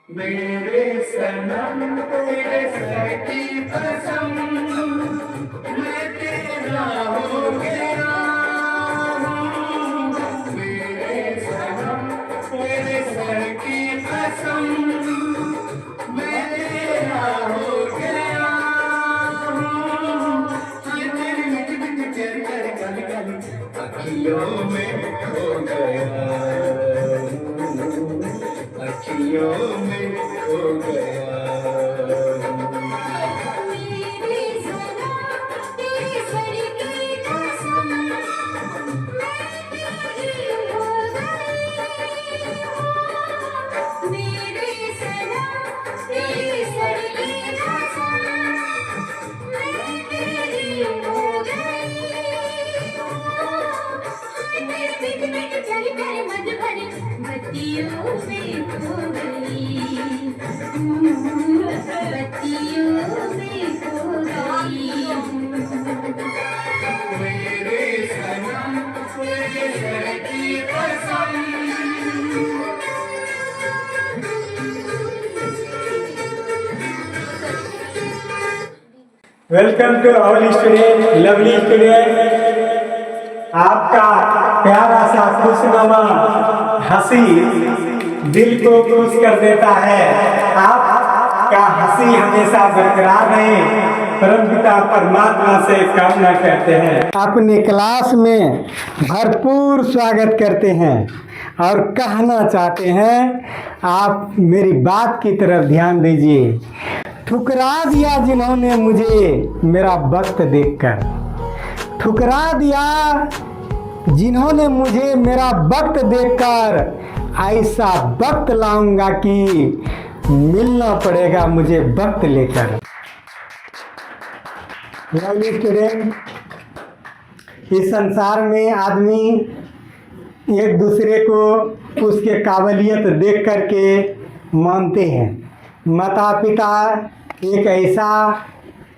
मेरे सनम तेरे सर की कसम, मैं तेरा हो गया हूँ। मेरे सनम तेरे सर की कसम, मैं तेरा हो गया हूँ। तेरी मीठी मीठी प्यारी प्यारी काली काली अखियों में खो गया, अखियों में खो गया। मेरे सनम तेरे सर की कसम, मैं तेरी हो गई हूँ। मेरे सनम तेरे सर की कसम, मैं तेरी हो गई हूँ। तेरे मीठे मीठे प्यारे प्यारे मधुर भरे बत्तियों में खो गई, बत्तियों में खो गई। मेरे सनम तेरे सर की कसम। Welcome to all student, lovely student. आपका प्यारा सा खुशनुमा हंसी दिल को खुश कर देता है। आपका हंसी हमेशा बरकरार रहे, परमपिता परमात्मा से कामना करते हैं। अपने क्लास में भरपूर स्वागत करते हैं और कहना चाहते हैं, आप मेरी बात की तरफ ध्यान दीजिए। ठुकरा दिया जिन्होंने मुझे मेरा वक्त देखकर, ठुकरा दिया जिन्होंने मुझे मेरा वक्त देखकर, ऐसा वक्त लाऊंगा कि मिलना पड़ेगा मुझे वक्त लेकर। लवली स्टूडेंट, इस संसार में आदमी एक दूसरे को उसके काबिलियत देख करके मानते हैं। माता पिता एक ऐसा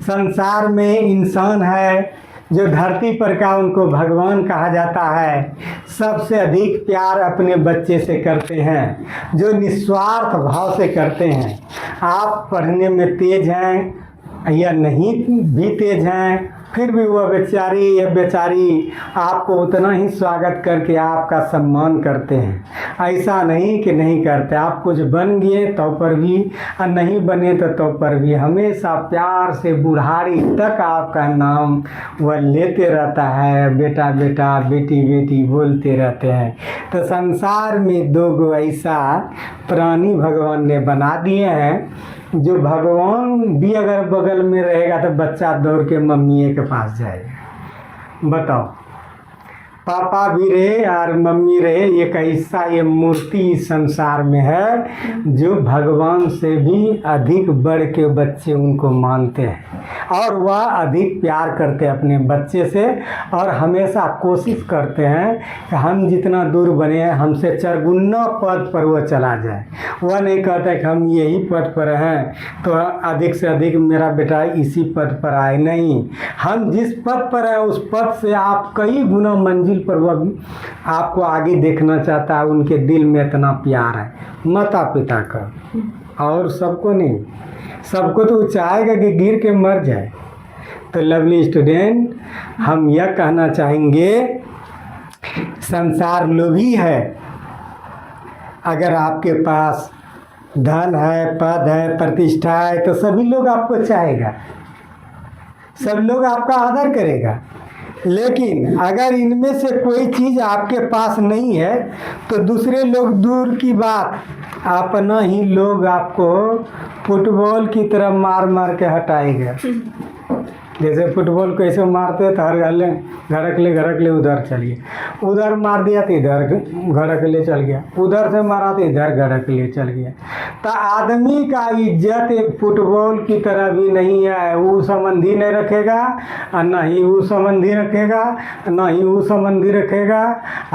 संसार में इंसान है जो धरती पर का उनको भगवान कहा जाता है। सबसे अधिक प्यार अपने बच्चे से करते हैं, जो निस्वार्थ भाव से करते हैं। आप पढ़ने में तेज हैं या नहीं भी तेज हैं, फिर भी वह बेचारी या बेचारी आपको उतना ही स्वागत करके आपका सम्मान करते हैं। ऐसा नहीं कि नहीं करते, आप कुछ बन गए तो पर भी और नहीं बने तो पर भी हमेशा प्यार से बुढ़ारी तक आपका नाम वह लेते रहता है। बेटा बेटा, बेटी बेटी बोलते रहते हैं। तो संसार में दो गो ऐसा प्राणी भगवान ने बना दिए हैं, जो भगवान भी अगर बगल में रहेगा तो बच्चा दौड़ के मम्मी के पास जाएगा। बताओ, पापा भी रहे और मम्मी रहे, एक ऐसा ये मूर्ति इस संसार में है जो भगवान से भी अधिक बढ़ के बच्चे उनको मानते हैं और वह अधिक प्यार करते हैं अपने बच्चे से, और हमेशा कोशिश करते हैं कि हम जितना दूर बने हैं हमसे चरगुना पद पर वह चला जाए। वह नहीं कहता कि हम यही पद पर हैं तो अधिक से अधिक मेरा बेटा इसी पद पर आए। नहीं, हम जिस पद पर हैं उस पद से आप कई गुना मंजिल पर वह आपको आगे देखना चाहता है। उनके दिल में इतना प्यार है माता पिता का, और सबको नहीं, सबको तो चाहेगा कि गिर के मर जाए। तो लवली स्टूडेंट, हम यह कहना चाहेंगे, संसार लोभी है। अगर आपके पास धन है, पद है, प्रतिष्ठा है तो सभी लोग आपको चाहेगा, सब लोग आपका आदर करेगा। लेकिन अगर इनमें से कोई चीज़ आपके पास नहीं है तो दूसरे लोग दूर की बात, अपना ही लोग आपको फुटबॉल की तरह मार मार के हटाएगा। जैसे फुटबॉल को ऐसे मारते हैं तो हर घड़क ले उधर चलिए, उधर मार दिया तो इधर घड़क ले चल गया, उधर से मारा तो इधर घड़क ले चल गया। तो आदमी का इज्जत एक फुटबॉल की तरह भी नहीं है। वो संबंधी नहीं रखेगा और न ही वो संबंधी रखेगा, न ही वो संबंधी रखेगा।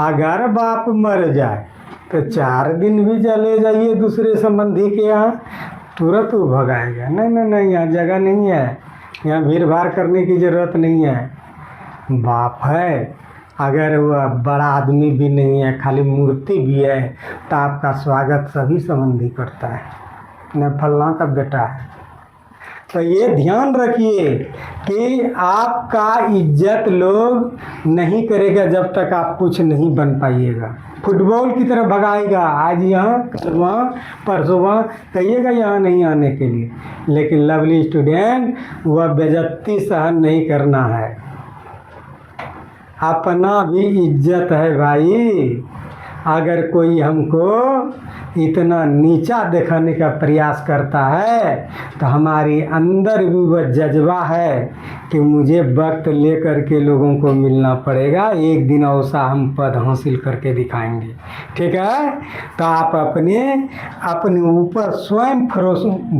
अगर बाप मर जाए तो 4 दिन भी चले जाइए दूसरे संबंधी के यहाँ, तुरंत वो भगाएगा। नहीं नहीं नहीं, यहाँ जगह नहीं है, यहाँ भीड़ भाड़ करने की ज़रूरत नहीं है। बाप है अगर वह बड़ा आदमी भी नहीं है, खाली मूर्ति भी है, तो आपका स्वागत सभी संबंधी करता है, न फलना का बेटा है। तो ये ध्यान रखिए कि आपका इज्जत लोग नहीं करेगा जब तक आप कुछ नहीं बन पाइएगा। फुटबॉल की तरह भगाएगा, आज यहाँ कल वहाँ परसों वहाँ, कहिएगा यहाँ नहीं आने के लिए। लेकिन लवली स्टूडेंट, वह बेइज्जती सहन नहीं करना है, अपना भी इज्जत है भाई। अगर कोई हमको इतना नीचा दिखाने का प्रयास करता है तो हमारे अंदर भी वह जज्बा है कि मुझे वक्त लेकर के लोगों को मिलना पड़ेगा, एक दिन ऐसा हम पद हासिल करके दिखाएंगे। ठीक है, तो आप अपने ऊपर स्वयं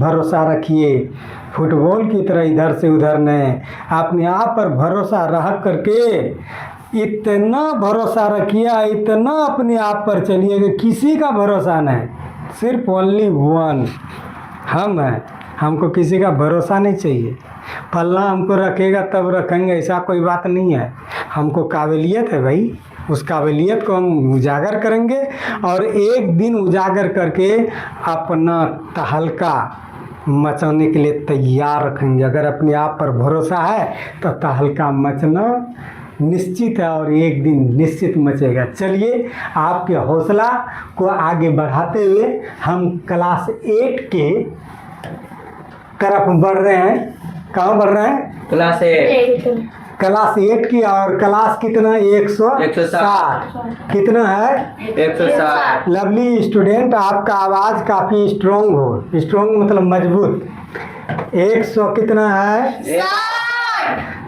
भरोसा रखिए, फुटबॉल की तरह इधर से उधर नहीं, अपने आप पर भरोसा रख करके इतना भरोसा रखिए, इतना अपने आप पर चलिए कि किसी का भरोसा नहीं, सिर्फ ओनली वन हम हैं, हमको किसी का भरोसा नहीं चाहिए। फलना हमको रखेगा तब रखेंगे, ऐसा कोई बात नहीं है। हमको काबिलियत है भाई, उस काबिलियत को हम उजागर करेंगे और एक दिन उजागर करके अपना तहलका मचाने के लिए तैयार रखेंगे। अगर अपने आप पर भरोसा है तो तहलका मचना निश्चित है और एक दिन निश्चित मचेगा। चलिए, आपके हौसला को आगे बढ़ाते हुए हम क्लास 8 के तरफ बढ़ रहे हैं। कहाँ बढ़ रहे हैं? क्लास 8। क्लास 8 की, और क्लास कितना? 160। कितना है? 160। लवली स्टूडेंट, आपका आवाज़ काफ़ी स्ट्रोंग हो, स्ट्रोंग मतलब मजबूत। 100 कितना है?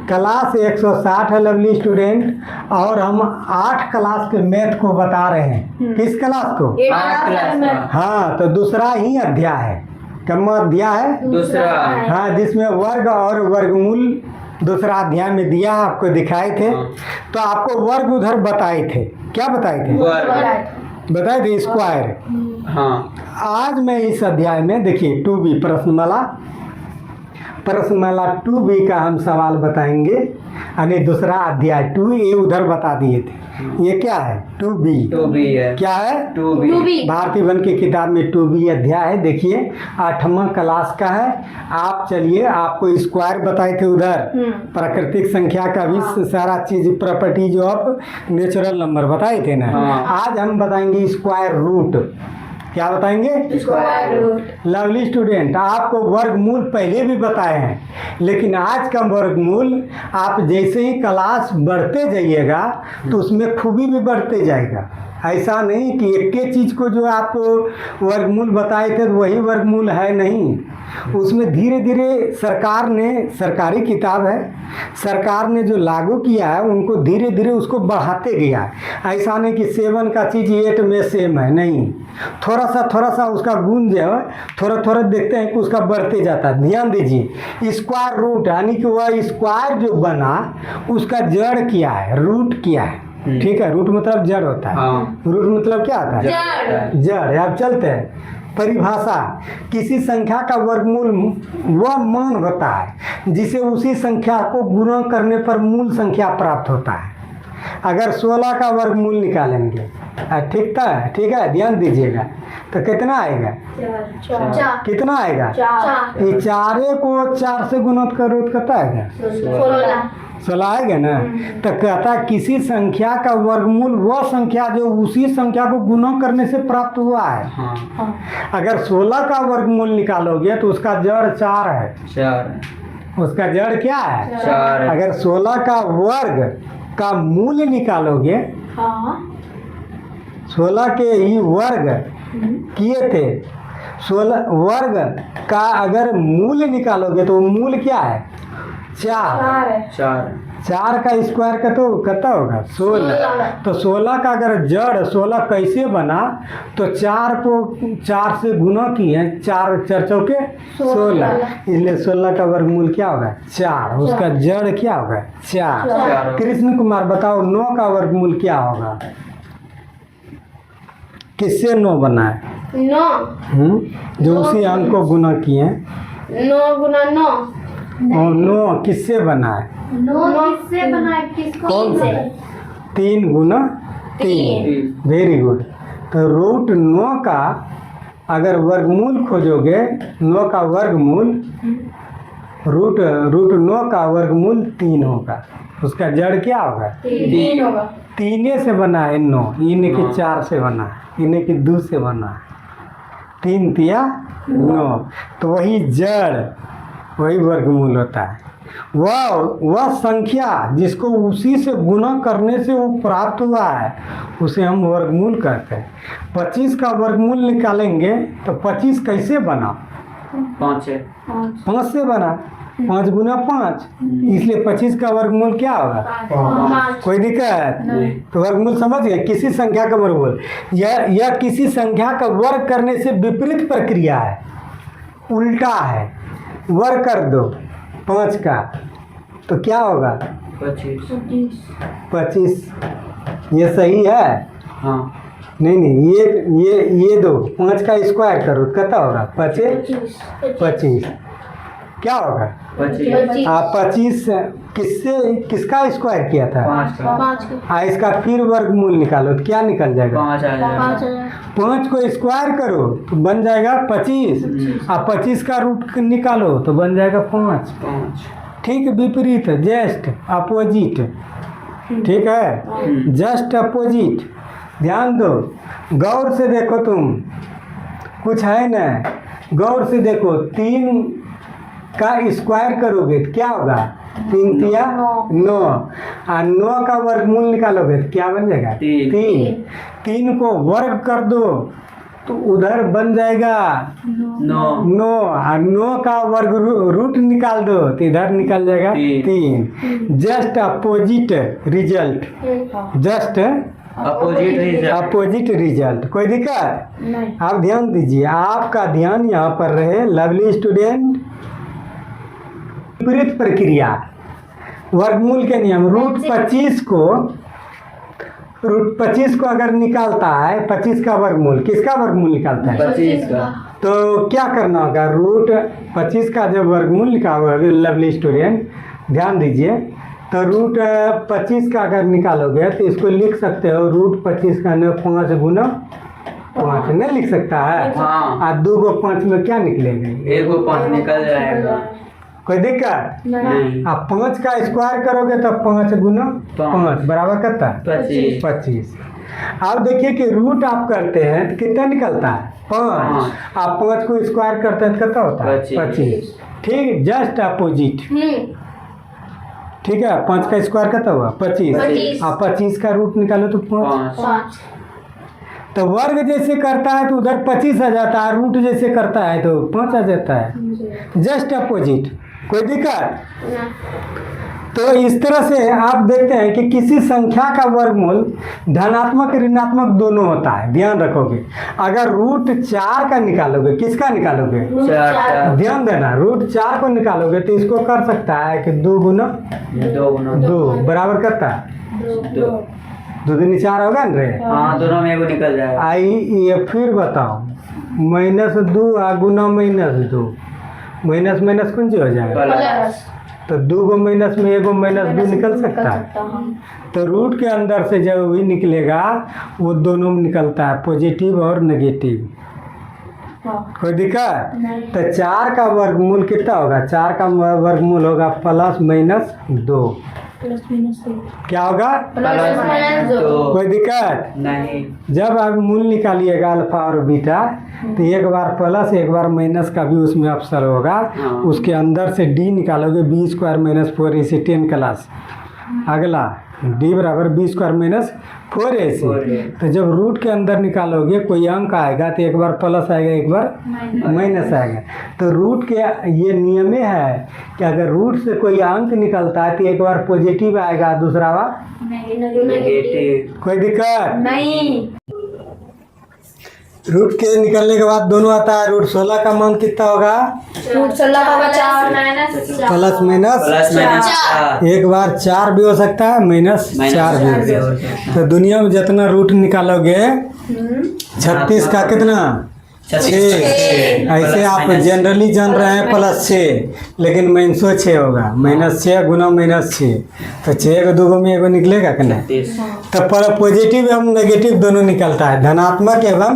क्लास 160 है लवली स्टूडेंट, और हम 8 क्लास के मैथ को बता रहे हैं। किस क्लास को? 8 क्लास का। हाँ, तो दूसरा ही अध्याय है। कम अध्याय है दूसरा। हाँ, जिसमें वर्ग और वर्गमूल दूसरा अध्याय में दिया, आपको दिखाए थे। तो आपको वर्ग उधर बताए थे, क्या बताए थे? वर्ग बताए थे, स्क्वायर। हाँ। आज मैं इस अध्याय में देखिए 2B प्रश्नमाला 2B का हम सवाल बताएंगे, यानी दूसरा अध्याय 2A उधर बता दिए थे। ये क्या है? 2B है। क्या है? 2B। भारतीय वन की किताब में 2B अध्याय है। देखिए 8वां क्लास का है। आप चलिए, आपको स्क्वायर बताए थे उधर, प्राकृतिक संख्या का भी सारा चीज, प्रॉपर्टीज ऑफ नेचुरल नंबर बताए थे ना। आज हम बताएंगे स्क्वायर रूट। क्या बताएंगे? Square root. लवली स्टूडेंट, आपको वर्गमूल पहले भी बताए हैं, लेकिन आज का वर्गमूल आप जैसे ही क्लास बढ़ते जाइएगा तो उसमें खूबी भी बढ़ते जाएगा। ऐसा नहीं कि एक ही चीज़ को जो आपको वर्गमूल बताए थे वही वर्गमूल है, नहीं। उसमें धीरे धीरे सरकार ने, सरकारी किताब है, सरकार ने जो लागू किया है उनको धीरे धीरे उसको बढ़ाते गया है। ऐसा नहीं कि 7 का चीज़ 8 में सेम है, नहीं। थोड़ा सा उसका गुण जो है थोड़ा देखते हैं कि उसका बढ़ते जाता है। ध्यान दीजिए, स्क्वायर रूट यानी कि वह स्क्वायर जो बना उसका जड़ क्या है, रूट क्या है। ठीक है, रूट मतलब जड़ होता है। रूट मतलब क्या होता है? जड़। अब चलते हैं परिभाषा। किसी संख्या का वर्गमूल वह मान होता है जिसे उसी संख्या को गुणा करने पर मूल संख्या प्राप्त होता है। अगर 16 का वर्गमूल निकालेंगे, ठीक है, ध्यान दीजिएगा, तो कितना आएगा? 4। कितना आएगा? 4। ये 4 को 4 से गुणा करो तो कितना आएगा? 16 आएगा ना। तो कहता किसी संख्या का वर्गमूल वह संख्या जो उसी संख्या को गुणा करने से प्राप्त हुआ है। अगर 16 का वर्गमूल निकालोगे तो उसका जड़ 4 है। 4। उसका जड़ क्या है? 4। अगर 16 का वर्ग का मूल्य निकालोगे, 16 के ही वर्ग किए थे, 16 वर्ग का अगर मूल्य निकालोगे तो मूल्य क्या है? 4। 4 का स्क्वायर का तो कितना होगा? 16। तो 16 का अगर जड़ 16 कैसे बना, तो 4 को 4 से गुना किए, 4 चौके 16, इसलिए 16 का वर्गमूल क्या होगा? 4। उसका जड़ क्या होगा? 4। कृष्ण कुमार बताओ 9 का वर्गमूल क्या होगा? किससे 9 बना है? 9। जो उसी अंक को गुना किए। 9 गुना 9। और 9 किससे बना है? 9 किससे बना है? किसको? कौन से? 3 गुना 3। Very good. तो रूट 9 का अगर वर्गमूल खोजोगे, 9 का वर्गमूल रूट 9 का वर्गमूल 3 होगा। उसका जड़ क्या होगा? 3 होगा। 3 से बना है 9, इन्हें के 4 से बना है, इन्हें के 2 से बना है, 3 तिया 9। तो वही जड़, वही वर्गमूल होता है। वह संख्या जिसको उसी से गुना करने से वो प्राप्त हुआ है, उसे हम वर्गमूल कहते हैं। 25 का वर्गमूल निकालेंगे तो 25 कैसे बना? 5 से बना, 5 गुना 5, इसलिए 25 का वर्गमूल क्या होगा? 5। कोई दिक्कत? तो वर्गमूल समझ गए? किसी संख्या का वर्गमूल, यह किसी संख्या का वर्ग करने से विपरीत प्रक्रिया है, उल्टा है। वर्ग कर दो 5 का तो क्या होगा? 25। ये सही है? हाँ। नहीं, ये दो 5 का स्क्वायर करो, कितना होगा? 25। क्या होगा? 25 किसका स्क्वायर किया था? 5। इसका फिर वर्गमूल निकालो तो क्या निकल जाएगा? 5 को स्क्वायर करो तो बन जाएगा 25, 25 का रूट निकालो तो बन जाएगा 5। ठीक, विपरीत, जस्ट अपोजिट। ठीक है, जस्ट अपोजिट। ध्यान दो, गौर से देखो, तुम कुछ है ना, गौर से देखो। 3 का स्क्वायर करोगे तो क्या होगा? 3 तिया 9, और 9 का वर्गमूल निकालोगे तो क्या बन जाएगा? 3। 3 को वर्ग कर दो तो उधर बन जाएगा 9, और 9 का वर्ग रूट निकाल दो तो इधर निकल जाएगा 3। Just opposite result, just opposite result. कोई दिक्कत नहीं। आप ध्यान दीजिए, आपका ध्यान यहाँ पर रहे। लवली स्टूडेंट, विपरीत प्रक्रिया, वर्गमूल के नियम। रूट 25 को अगर निकालता है, 25 का वर्गमूल, किसका वर्गमूल निकालता है? 25 का। तो क्या करना होगा? रूट 25 का जब वर्गमूल निकालोगे, लवली स्टूडेंट ध्यान दीजिए, तो रूट 25 का अगर निकालोगे तो इसको लिख सकते हो रूट 25 का 5 गुना 5 नहीं लिख सकता है? और 2 को 5 में क्या निकलेंगे? 1 को 5 निकल जाएगा। कोई दिक्कत? नहीं। आप 5 का स्क्वायर करोगे तो 5 गुना 5 बराबर कितना? 25। अब देखिए कि रूट आप करते हैं तो कितना निकलता है? 5। आप 5 को स्क्वायर करते हैं तो कितना होता है? 25। ठीक, जस्ट अपोजिट। ठीक है, 5 का स्क्वायर कितना हुआ? 25। आप 25 का रूट निकालो तो 5। तो वर्ग जैसे करता है तो उधर 25 आ जाता है, रूट जैसे करता है तो 5 आ जाता है। Just opposite. कोई दिक्कत? तो इस तरह से आप देखते हैं कि किसी संख्या का वर्गमूल धनात्मक ऋणात्मक दोनों होता है। ध्यान रखोगे, अगर रूट 4 का निकालोगे, किसका निकालोगे? 4। ध्यान देना, रूट 4 को निकालोगे तो इसको कर सकता है कि 2 गुना 2 बराबर करता है 2। 2 दूनी 4 होगा न रे? हाँ, दोनों में एगो निकल जाएगा। आई ये फिर बताओ, -2 गुना -2, माइनस कौन सी हो जाएगा? तो 2 को माइनस में एगो -2 निकल सकता है। तो रूट के अंदर से जब वही निकलेगा वो दोनों में निकलता है, पॉजिटिव और नेगेटिव। कोई दिक्कत? तो 4 का वर्गमूल कितना होगा? 4 का वर्गमूल होगा +-2। क्या होगा? +-2। कोई दिक्कत नहीं। जब आप मूल निकालिएगा अल्फा और बीटा तो एक बार प्लस एक बार माइनस का भी उसमें अवसर होगा। उसके अंदर से डी निकालोगे, b² - 4ac 10 क्लास। अगला d बराबर b² - 4ac। तो जब रूट के अंदर निकालोगे कोई अंक आएगा तो एक बार प्लस आएगा, एक बार माइनस आएगा। तो रूट के ये नियम है कि अगर रूट से कोई अंक निकलता है तो एक बार पॉजिटिव आएगा, दूसरा बार नेगेटिव। कोई दिक्कत नहीं। रूट के निकलने के बाद दोनों आता है। रूट 16 का मान कितना होगा? रूट 16 का 4 प्लस माइनस एक बार 4 भी हो सकता है, -4 भी हो सकता है। तो दुनिया में जितना रूट निकालोगे 36 का कितना? छः। ऐसे आप जनरली जान रहे हैं +6, लेकिन -6 होगा। -6 गुना -6, तो 6 को 2 में एगो निकलेगा कि नहीं? 36। तो पॉजिटिव एवं नेगेटिव दोनों निकलता है, धनात्मक एवं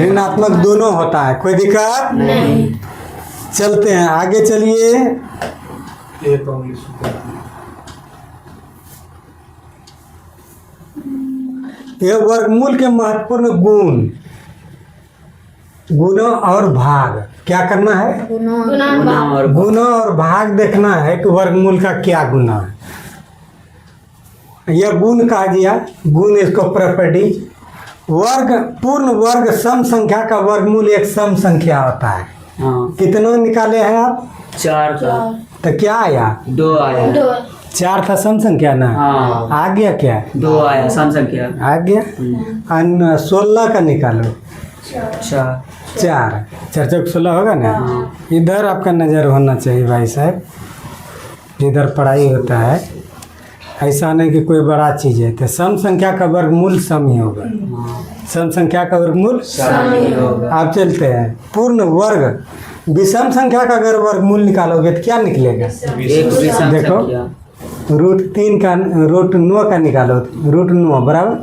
ऋणात्मक दोनों होता है। कोई दिक्कत नहीं। चलते हैं आगे, चलिए। ये वर्गमूल के महत्वपूर्ण गुणों और भाग क्या करना है? गुना और गुना और भाग देखना है कि वर्गमूल का क्या गुना है। यह गुण कहा गया, गुण इसको प्रॉपर्टीज। वर्ग, पूर्ण वर्ग सम संख्या का वर्गमूल एक सम संख्या होता है। हाँ, कितना निकाले हैं आप? 4 का तो क्या आया? 2 आया। 4 था सम संख्या ना? हाँ, आ गया क्या? 2 आया सम संख्या। आ गया। 16 का निकालो। 4 4 चौक 16 होगा ना? इधर आपका नज़र होना चाहिए भाई साहब, इधर पढ़ाई होता है। ऐसा नहीं कि कोई बड़ा चीज़ है। तो सम संख्या का वर्गमूल सम ही होगा। सम संख्या का वर्गमूल सम ही होगा। आप चलते हैं पूर्ण वर्ग। विषम संख्या का अगर वर्गमूल निकालोगे तो क्या निकलेगा? एक विषम देखो। संख्या। √3 का √9 का निकालो, √9 बराबर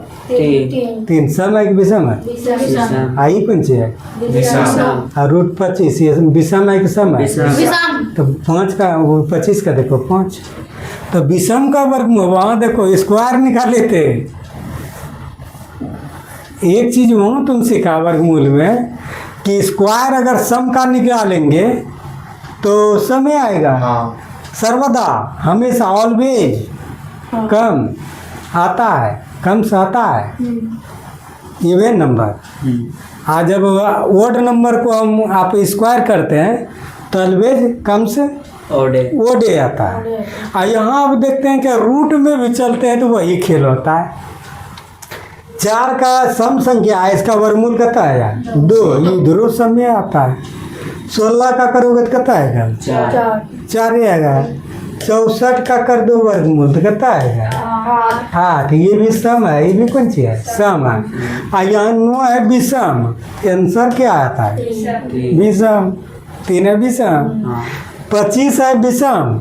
3। सम है कि विषम है? विषम। आई कौन सी है? विषम। और √25 ये विषम है कि सम है? विषम। तो 5 का वो 25 का देखो 5। तो विषम का वर्गमूल वहाँ देखो स्क्वायर निकाले थे। एक चीज वहाँ तुम सीखा वर्गमूल में कि स्क्वायर अगर सम का निकालेंगे तो सम ही आएगा। सर्वदा हमेशा ऑलवेज कम आता है, कम से आता है इवन नंबर। आज जब ओड नंबर को हम आप स्क्वायर करते हैं तो ऑलवेज कम से ओडे आता है। और यहाँ आप देखते हैं कि रूट में भी चलते हैं तो वही खेल होता है। 4 का सम संख्या है, इसका वर्गमूल कितना आएगा? 2। इधरों सम में आता है। 16 का करोगे तो कितना आएगा? 4 ही आएगा। 64 का कर दो वर्गमूल तो कितना आएगा? 8। ये भी सम है, ये भी कौन सी है? सम है। और यहाँ 9 है विषम। आंसर क्या आता है? विषम। 3 है विषम। 25 है विषम।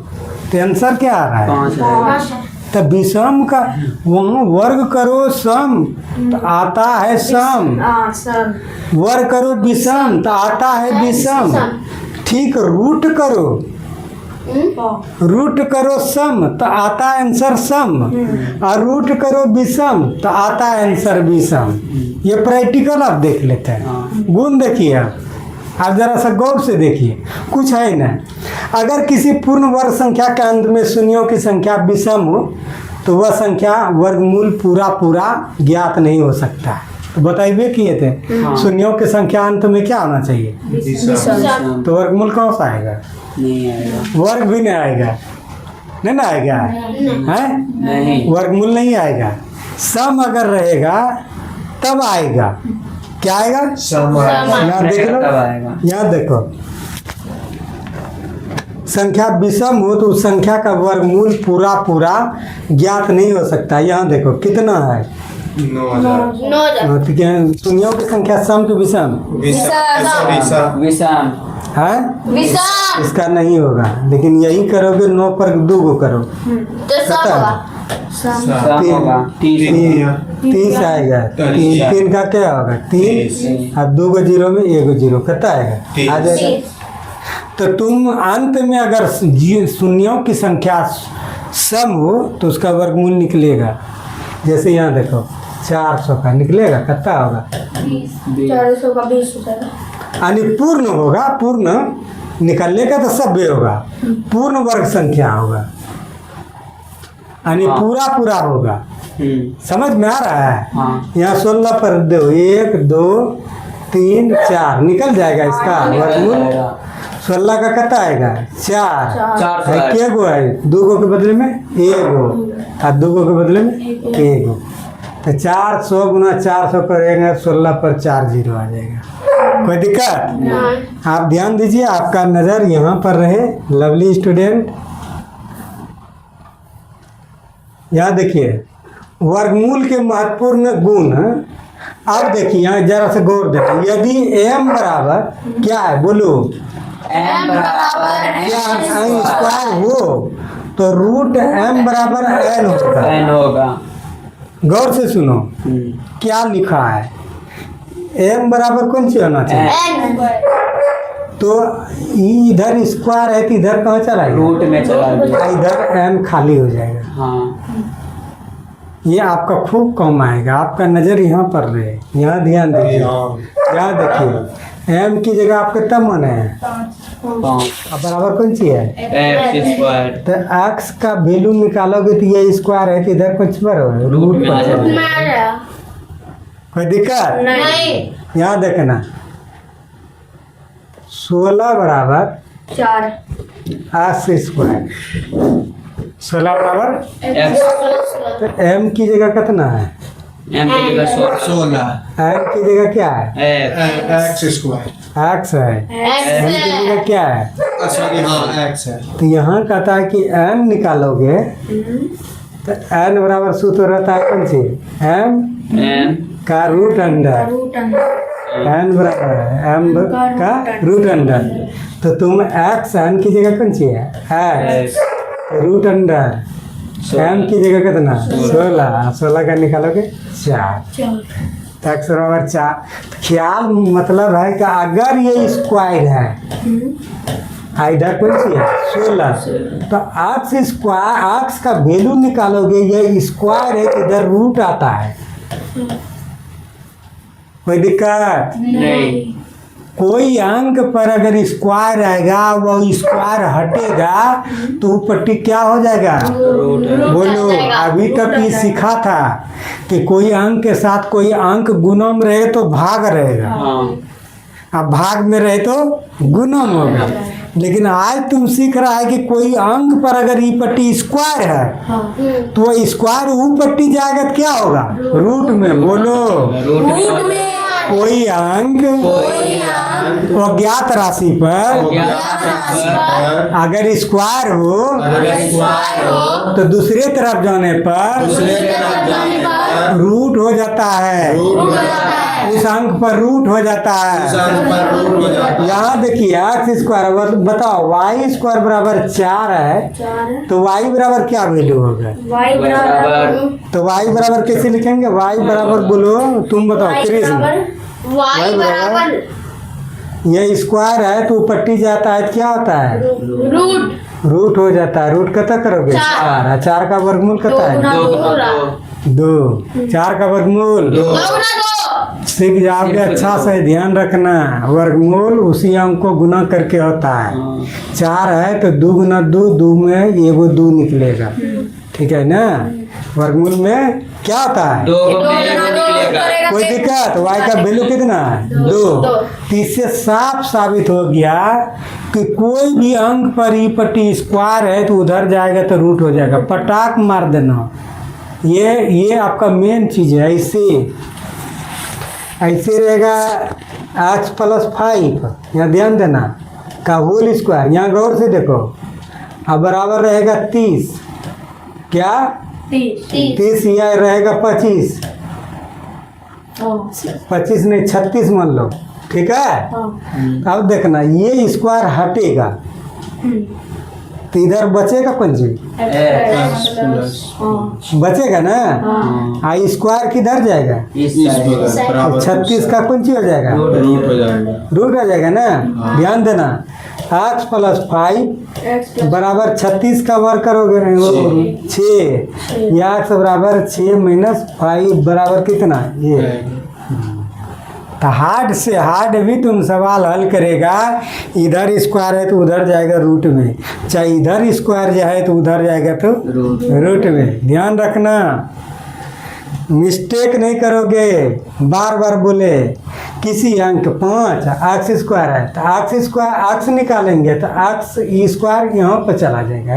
तो आंसर क्या आ रहा है? 5 तो विषम का वहाँ वर्ग करो सम तो आता है सम, वर्ग करो विषम तो आता है विषम। ठीक, रूट करो सम तो आता है आंसर सम, और रूट करो विषम तो आता है आंसर विषम। ये प्रैक्टिकल आप देख लेते हैं। गुण देखिए आप जरा सा गौर से देखिए, कुछ है ना। अगर किसी पूर्ण वर्ग संख्या के अंत में शून्यों की संख्या विषम हो तो वह संख्या वर्गमूल पूरा ज्ञात नहीं हो सकता। तो बताइए किए थे शून्यों की संख्या अंत में क्या होना चाहिए? तो वर्गमूल कौन सा आएगा? नहीं आएगा। वर्ग भी नहीं आएगा। नहीं ना आएगा है? नहीं, वर्गमूल नहीं आएगा। सम अगर रहेगा तब आएगा। क्या आएगा? यहाँ देख लो, तब आएगा। यहाँ देखो, संख्या विषम हो तो उस संख्या का वर्गमूल पूरा ज्ञात नहीं हो सकता। यहाँ देखो कितना है? 9,000। शून्यों की संख्या सम की विषम विषम। है? विषम। इसका नहीं होगा, लेकिन यही करोगे 9 पर 2 को करो तो सम होगा। सम होगा। 30 आएगा। 3 का क्या होगा? 3 और 2 को 0 में 1 को 0 कितना आएगा? आ जाएगा। तो तुम अंत में अगर शून्यों की संख्या सम हो तो उसका वर्गमूल निकलेगा। जैसे यहाँ देखो 400 का निकलेगा, कितना होगा? 400 का 20 होगा। यानी पूर्ण होगा, पूर्ण निकलने का तो सभ्य होगा, पूर्ण वर्ग संख्या होगा, यानी पूरा होगा। समझ में आ रहा है? हाँ। यहाँ 16 पर दो 1 2 3 4 निकल जाएगा इसका वर्गमूल। 16 का कितना आएगा? 4 है। क्या गो है? 2 गो के बदले में 1 गो और 2 गो के बदले में 1 गो। तो 400 गुना 400 करेंगे, 16 पर 4 0 आ जाएगा। कोई दिक्कत? आप ध्यान दीजिए, आपका नज़र यहाँ पर रहे लवली स्टूडेंट। यहाँ देखिए वर्गमूल के महत्वपूर्ण गुण अब देखिए यहाँ जरा से गौर देते, यदि m बराबर क्या है बोलो, m बराबर क्या n स्क्वायर हो तो रूट m बराबर n होगा। n होगा। गौर से सुनो क्या लिखा है, m बराबर कौन सी होना चाहिए, तो इधर स्क्वायर है तो इधर कहाँ चला गया, रूट में चला गया। इधर m खाली हो जाएगा। हाँ ये आपका खूब कम आएगा, आपका नज़र यहाँ पर रहे, यहाँ ध्यान दीजिए, यहाँ देखिए m की जगह आपके तब मन है, अब बराबर कौन सी है, x स्क्वायर। तो x का वैल्यू निकालोगे तो ये स्क्वायर है तो इधर कुछ पर हो रूट में पर चला चला। कोई दिक्कत नहीं, यहाँ देखना 16 बराबर 4 x स्क्वायर, 16 बराबर x तो m की जगह कितना है, m की जगह 16 m की जगह क्या है, x एक्स स्क्वायर, x है, m की जगह क्या है, सॉरी हाँ एक्स है। तो यहाँ कहता है कि m निकालोगे तो n बराबर सूत्र रहता है कौन सी, m m का रूट अंडर, n बराबर है m का रूट अंडर, तो तुम x n की जगह कौन सी है x, रूट अंडर m की जगह कितना 16, 16 का निकालोगे 4, तो x बराबर 4। ख्याल मतलब है कि अगर ये स्क्वायर है इधर कौन सी है 16, तो x स्क्वायर x का वैल्यू निकालोगे, ये स्क्वायर है इधर रूट आता है, कोई दिक्कत नहीं। कोई अंक पर अगर स्क्वायर आएगा वो स्क्वायर हटेगा तो वो पट्टी क्या हो जाएगा, बोलो। अभी तक ये सीखा था कि कोई अंक के साथ कोई अंक गुणम रहे तो भाग रहेगा, हाँ अब भाग में रहे तो गुणम होगा, लेकिन आज तुम सीख रहा है कि कोई अंक पर अगर ये पट्टी स्क्वायर है तो वो स्क्वायर वो पट्टी जाएगा तो क्या होगा रूट में, बोलो। रूट में कोई अंक अज्ञात राशि पर अगर स्क्वायर हो तो दूसरे तरफ जाने पर रूट हो जाता है, उस अंक पर रूट हो जाता है। यहाँ देखिए एक्स स्क्वायर, बताओ वाई स्क्वायर बराबर 4 है तो वाई बराबर क्या वैल्यू होगा, तो वाई बराबर कैसे लिखेंगे, वाई बराबर बोलो तुम बताओ कृष्ण, y बराबर ये स्क्वायर है तो पट्टी जाता है तो क्या होता है रूट हो जाता है। रूट कितना करोगे 4, 4 का वर्गमूल कितना है 2, 4 का वर्गमूल सीख जाओगे, अच्छा से ध्यान रखना, वर्गमूल उसी अंक को गुना करके होता है, 4 है तो 2 गुना 2, 2 में एगो 2 निकलेगा, ठीक है ना, वर्गमूल में क्या होता है 2 निकलेगा। कोई दिक्कत, y का वैल्यू कितना है 2। इससे साफ साबित हो गया कि कोई भी अंक पर ही पट्टी स्क्वायर है तो उधर जाएगा तो रूट हो जाएगा, पटाक मार देना, ये आपका मेन चीज है। ऐसे रहेगा x + 5, यहाँ ध्यान देना, का होल स्क्वायर, यहाँ गौर से देखो, अब बराबर रहेगा 30, क्या 30, यह रहेगा 25, 25 नहीं 36 मान लो, ठीक है। अब देखना ये स्क्वायर हटेगा तो इधर बचेगा कौन सी, बचेगा ना, स्क्वायर किधर जाएगा, 36 का कौन सी हो जाएगा रूट हो जाएगा, रूट हो जाएगा ना। ध्यान देना x + 5 बराबर 36 का वर्ग करोगे 6, या x बराबर 6 - 5 बराबर कितना, ये तो हार्ड से हार्ड भी तुम सवाल हल करेगा, इधर स्क्वायर है तो उधर जाएगा रूट में, चाहे इधर स्क्वायर जो है तो उधर जाएगा तो रूट में। ध्यान रखना, मिस्टेक नहीं करोगे, बार बार बोले किसी अंक 5 एक्स स्क्वायर है तो एक्स स्क्वायर एक्स निकालेंगे तो एक्स स्क्वायर यहाँ पर चला जाएगा,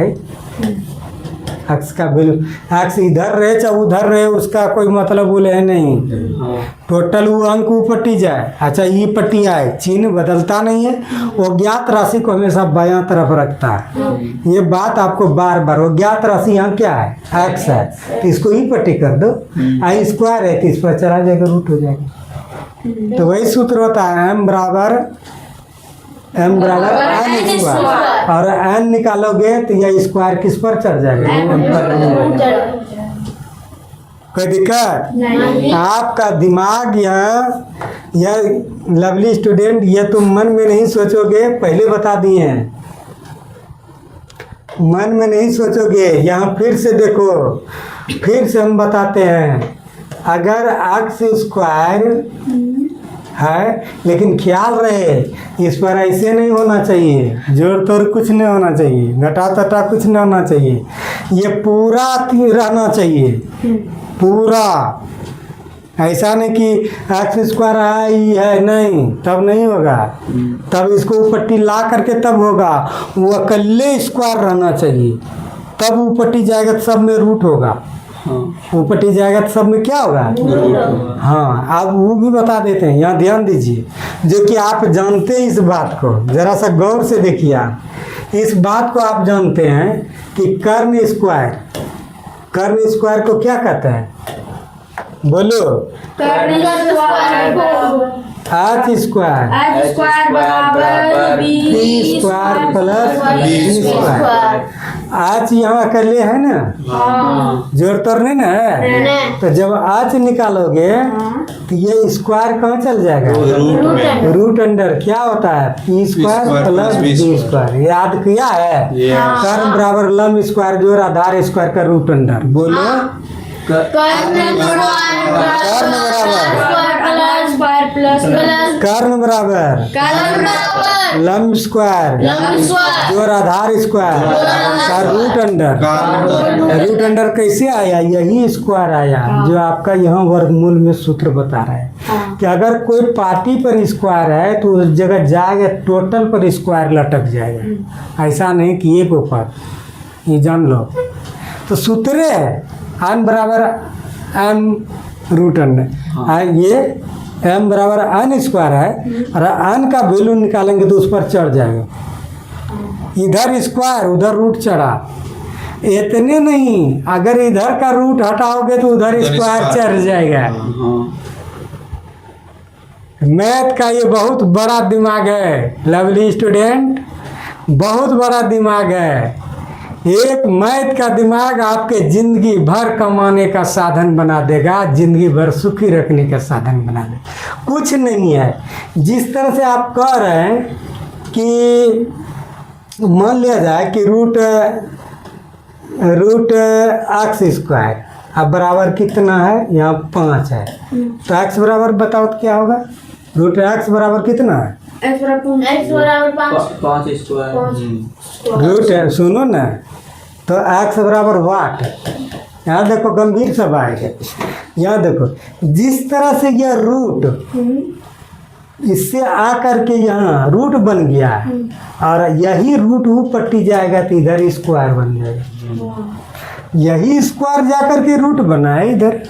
एक्स का वैल्यू, एक्स इधर रहे चाहे उधर रहे उसका कोई मतलब बोले है नहीं, टोटल वो अंक वो पट्टी जाए, अच्छा ये पट्टी आए, चिन्ह बदलता नहीं है, वो ज्ञात राशि को हमेशा बायां तरफ रखता है। ये बात आपको बार बार, वो ज्ञात राशि यहाँ क्या है एक्स है तो इसको ही पट्टी कर दो, आई स्क्वायर है तो इस पर चला जाएगा रूट हो जाएगा। तो वही सूत्र होता है m बराबर n स्क्वायर, और n निकालोगे तो यह स्क्वायर किस पर चढ़ जाएगा, m पर। कोई दिक्कत नहीं। आपका दिमाग यह लवली स्टूडेंट, ये तुम मन में नहीं सोचोगे, पहले बता दिए हैं, मन में नहीं सोचोगे। यहाँ फिर से देखो, फिर से हम बताते हैं, अगर एक्स स्क्वायर है, लेकिन ख्याल रहे इस पर ऐसे नहीं होना चाहिए, जोड़ तोड़ कुछ नहीं होना चाहिए, घटा तटा कुछ नहीं होना चाहिए, ये पूरा रहना चाहिए, पूरा। ऐसा नहीं कि एक्स स्क्वायर है नहीं, तब नहीं होगा, तब इसको पट्टी ला करके तब होगा, वो अकेले स्क्वायर रहना चाहिए, तब वो पट्टी जाएगा तो सब में रूट होगा, वो पट्टी जाएगा तो सब में क्या होगा, हाँ। आप वो भी बता देते हैं, यहाँ ध्यान दीजिए, जो कि आप जानते हैं इस बात को, जरा सा गौर से देखिए आप, इस बात को आप जानते हैं कि कर्ण स्क्वायर को क्या कहते हैं, बोलो, आठ स्क्वायर बराबर B square plus B square. आज यहाँ अकेले है ना, जोड़ तोड़ नहीं ना है, तो जब आज निकालोगे तो ये स्क्वायर कहाँ चल जाएगा, रूट अंडर क्या होता है, P square plus B square. याद किया है, कर्ण बराबर लंब स्क्वायर जोड़ आधार स्क्वायर का रूट अंडर। बोलो, कर्ण बराबर लंब स्क्वायर जोड़ आधार स्क्वायर का रूट अंडर। रूट अंडर कैसे आया, यही स्क्वायर आया जो आपका यहाँ वर्गमूल में सूत्र बता रहा है कि अगर कोई पार्टी पर स्क्वायर है तो उस जगह जाएगा टोटल पर स्क्वायर लटक जाएगा, ऐसा नहीं कि एक ऊपर, ये जान लो। तो सूत्र है n बराबर m रूट अंडर, ये m बराबर n स्क्वायर है, और n का वैल्यू निकालेंगे तो उस पर चढ़ जाएगा, इधर स्क्वायर उधर रूट चढ़ा, इतने नहीं, अगर इधर का रूट हटाओगे तो उधर स्क्वायर चढ़ जाएगा। मैथ का ये बहुत बड़ा दिमाग है लवली स्टूडेंट, बहुत बड़ा दिमाग है। एक मैथ का दिमाग आपके जिंदगी भर कमाने का साधन बना देगा, जिंदगी भर सुखी रखने का साधन बना देगा। कुछ नहीं है, जिस तरह से आप कह रहे हैं कि मान लिया जाए कि रूट एक्स स्क्वायर अब बराबर कितना है, यहाँ 5 है, तो एक्स बराबर बताओ तो क्या होगा, रूट एक्स बराबर कितना है, x बराबर 5 स्क्वायर। रूट है, सुनो ना, तो x बराबर वाट, यहाँ देखो गंभीर सब आएगा, यहाँ देखो जिस तरह से यह रूट इससे आकर के यहाँ रूट बन गया है, और यही रूट वो पट्टी जाएगा तो इधर स्क्वायर बन जाएगा, यही स्क्वायर जाकर के रूट बना है इधर,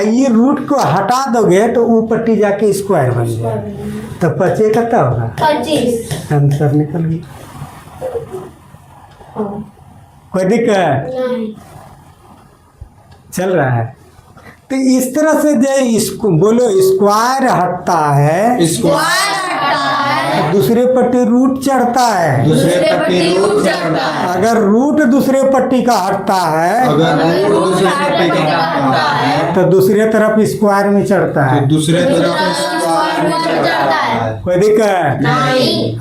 ये रूट को हटा दोगे तो वो पट्टी जाके स्क्वायर बन जाएगा, तो 25 कितना होगा, 25। आंसर निकल गया। कोई दिक्कत चल रहा है, तो इस तरह से जो इसको बोलो स्क्वायर हटता है, दूसरे पट्टी रूट चढ़ता है, दूसरे पट्टी रूट चढ़ता है, अगर रूट दूसरे पट्टी का हटता है अगर रूट दूसरे पट्टी का हटता है तो दूसरे तरफ स्क्वायर में चढ़ता है। तो दूसरे तरफ स्क्वायर में चढ़ता है। कोई दिक्कत,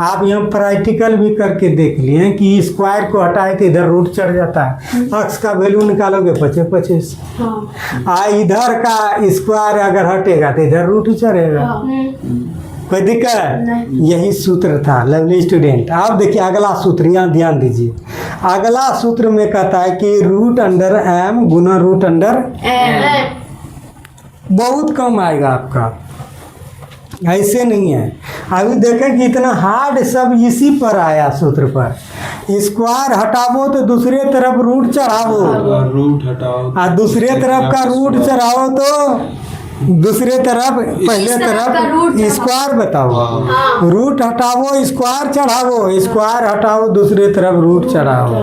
आप यहाँ प्रैक्टिकल भी करके देख लिए कि स्क्वायर को हटाए तो इधर रूट चढ़ जाता है, अक्स का वैल्यू निकालोगे 25, इधर का स्क्वायर अगर हटेगा तो इधर रूट ही चढ़ेगा। कोई दिक्कत, यही सूत्र था लवली स्टूडेंट। आप देखिए अगला सूत्र, यहाँ ध्यान दीजिए, अगला सूत्र में कहता है कि रूट अंडर m गुना रूट अंडर बहुत कम आएगा आपका, ऐसे नहीं है। अभी देखें कि इतना हार्ड सब इसी पर आया सूत्र पर, स्क्वायर हटाओ तो दूसरे तरफ रूट चढ़ाओ, रूट हटाओ, और दूसरे तरफ का रूट चढ़ाओ तो दूसरे तरफ पहले तरफ स्क्वायर बताओ, रूट हटाओ स्क्वायर चढ़ाओ, स्क्वायर हटाओ दूसरे तरफ रूट चढ़ाओ।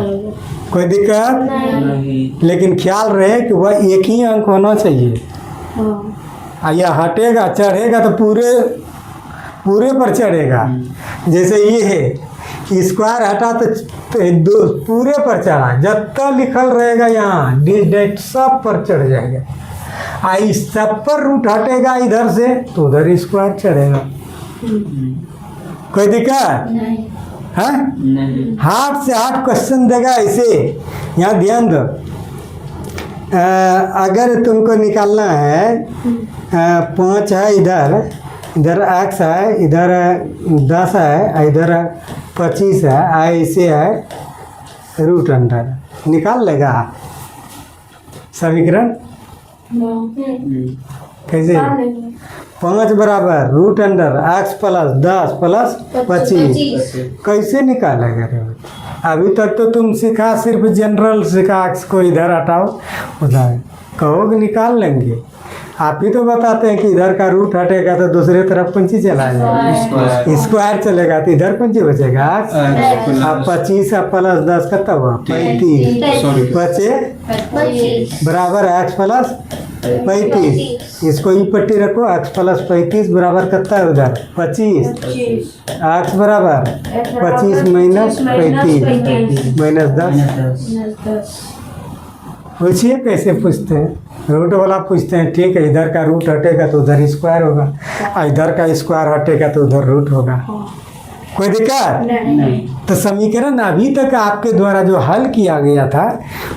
कोई दिक्कत, लेकिन ख्याल रहे कि वह एक ही अंक होना चाहिए, यह हटेगा चढ़ेगा तो पूरे पूरे पर चढ़ेगा। जैसे ये है स्क्वायर हटा तो दो पूरे पर चढ़ा, जब तक लिखल रहेगा यहाँ डिजिट सब पर चढ़ जाएगा। इस सब पर रूट हटेगा इधर से तो उधर स्क्वायर चढ़ेगा। कोई दिक्कत नहीं है? नहीं हार्ट से हार्ट क्वेश्चन देगा ऐसे, यहाँ ध्यान दो। अगर तुमको निकालना है 5 है, इधर इधर x है, इधर 10 है, इधर 25 है, ऐसे है रूट अंडर, निकाल लेगा समीकरण कैसे? 5 बराबर root under x plus 10 plus 25 कैसे निकालेगा रे? अभी तक तो तुम सीखा सिर्फ जनरल सीखा, x को इधर हटाओ उधर, कहोगे निकाल लेंगे। आप ही तो बताते हैं कि इधर का रूट हटेगा तो दूसरे तरफ पंची चला जाएगा, स्क्वायर चलेगा तो इधर पंची बचेगा। अब 25 प्लस 10 कितना हुआ? 35 बचे बराबर x प्लस 35। इसको ई पट्टी रखो, x प्लस 35 बराबर कितना है उधर? 25। x बराबर 25 माइनस 35 माइनस 10। पूछिए कैसे पूछते हैं, रूट वाला पूछते हैं। ठीक है, इधर का रूट हटेगा तो उधर स्क्वायर होगा, और इधर का स्क्वायर हटेगा तो उधर रूट होगा। कोई दिक्कत नहीं। तो समीकरण अभी तक आपके द्वारा जो हल किया गया था,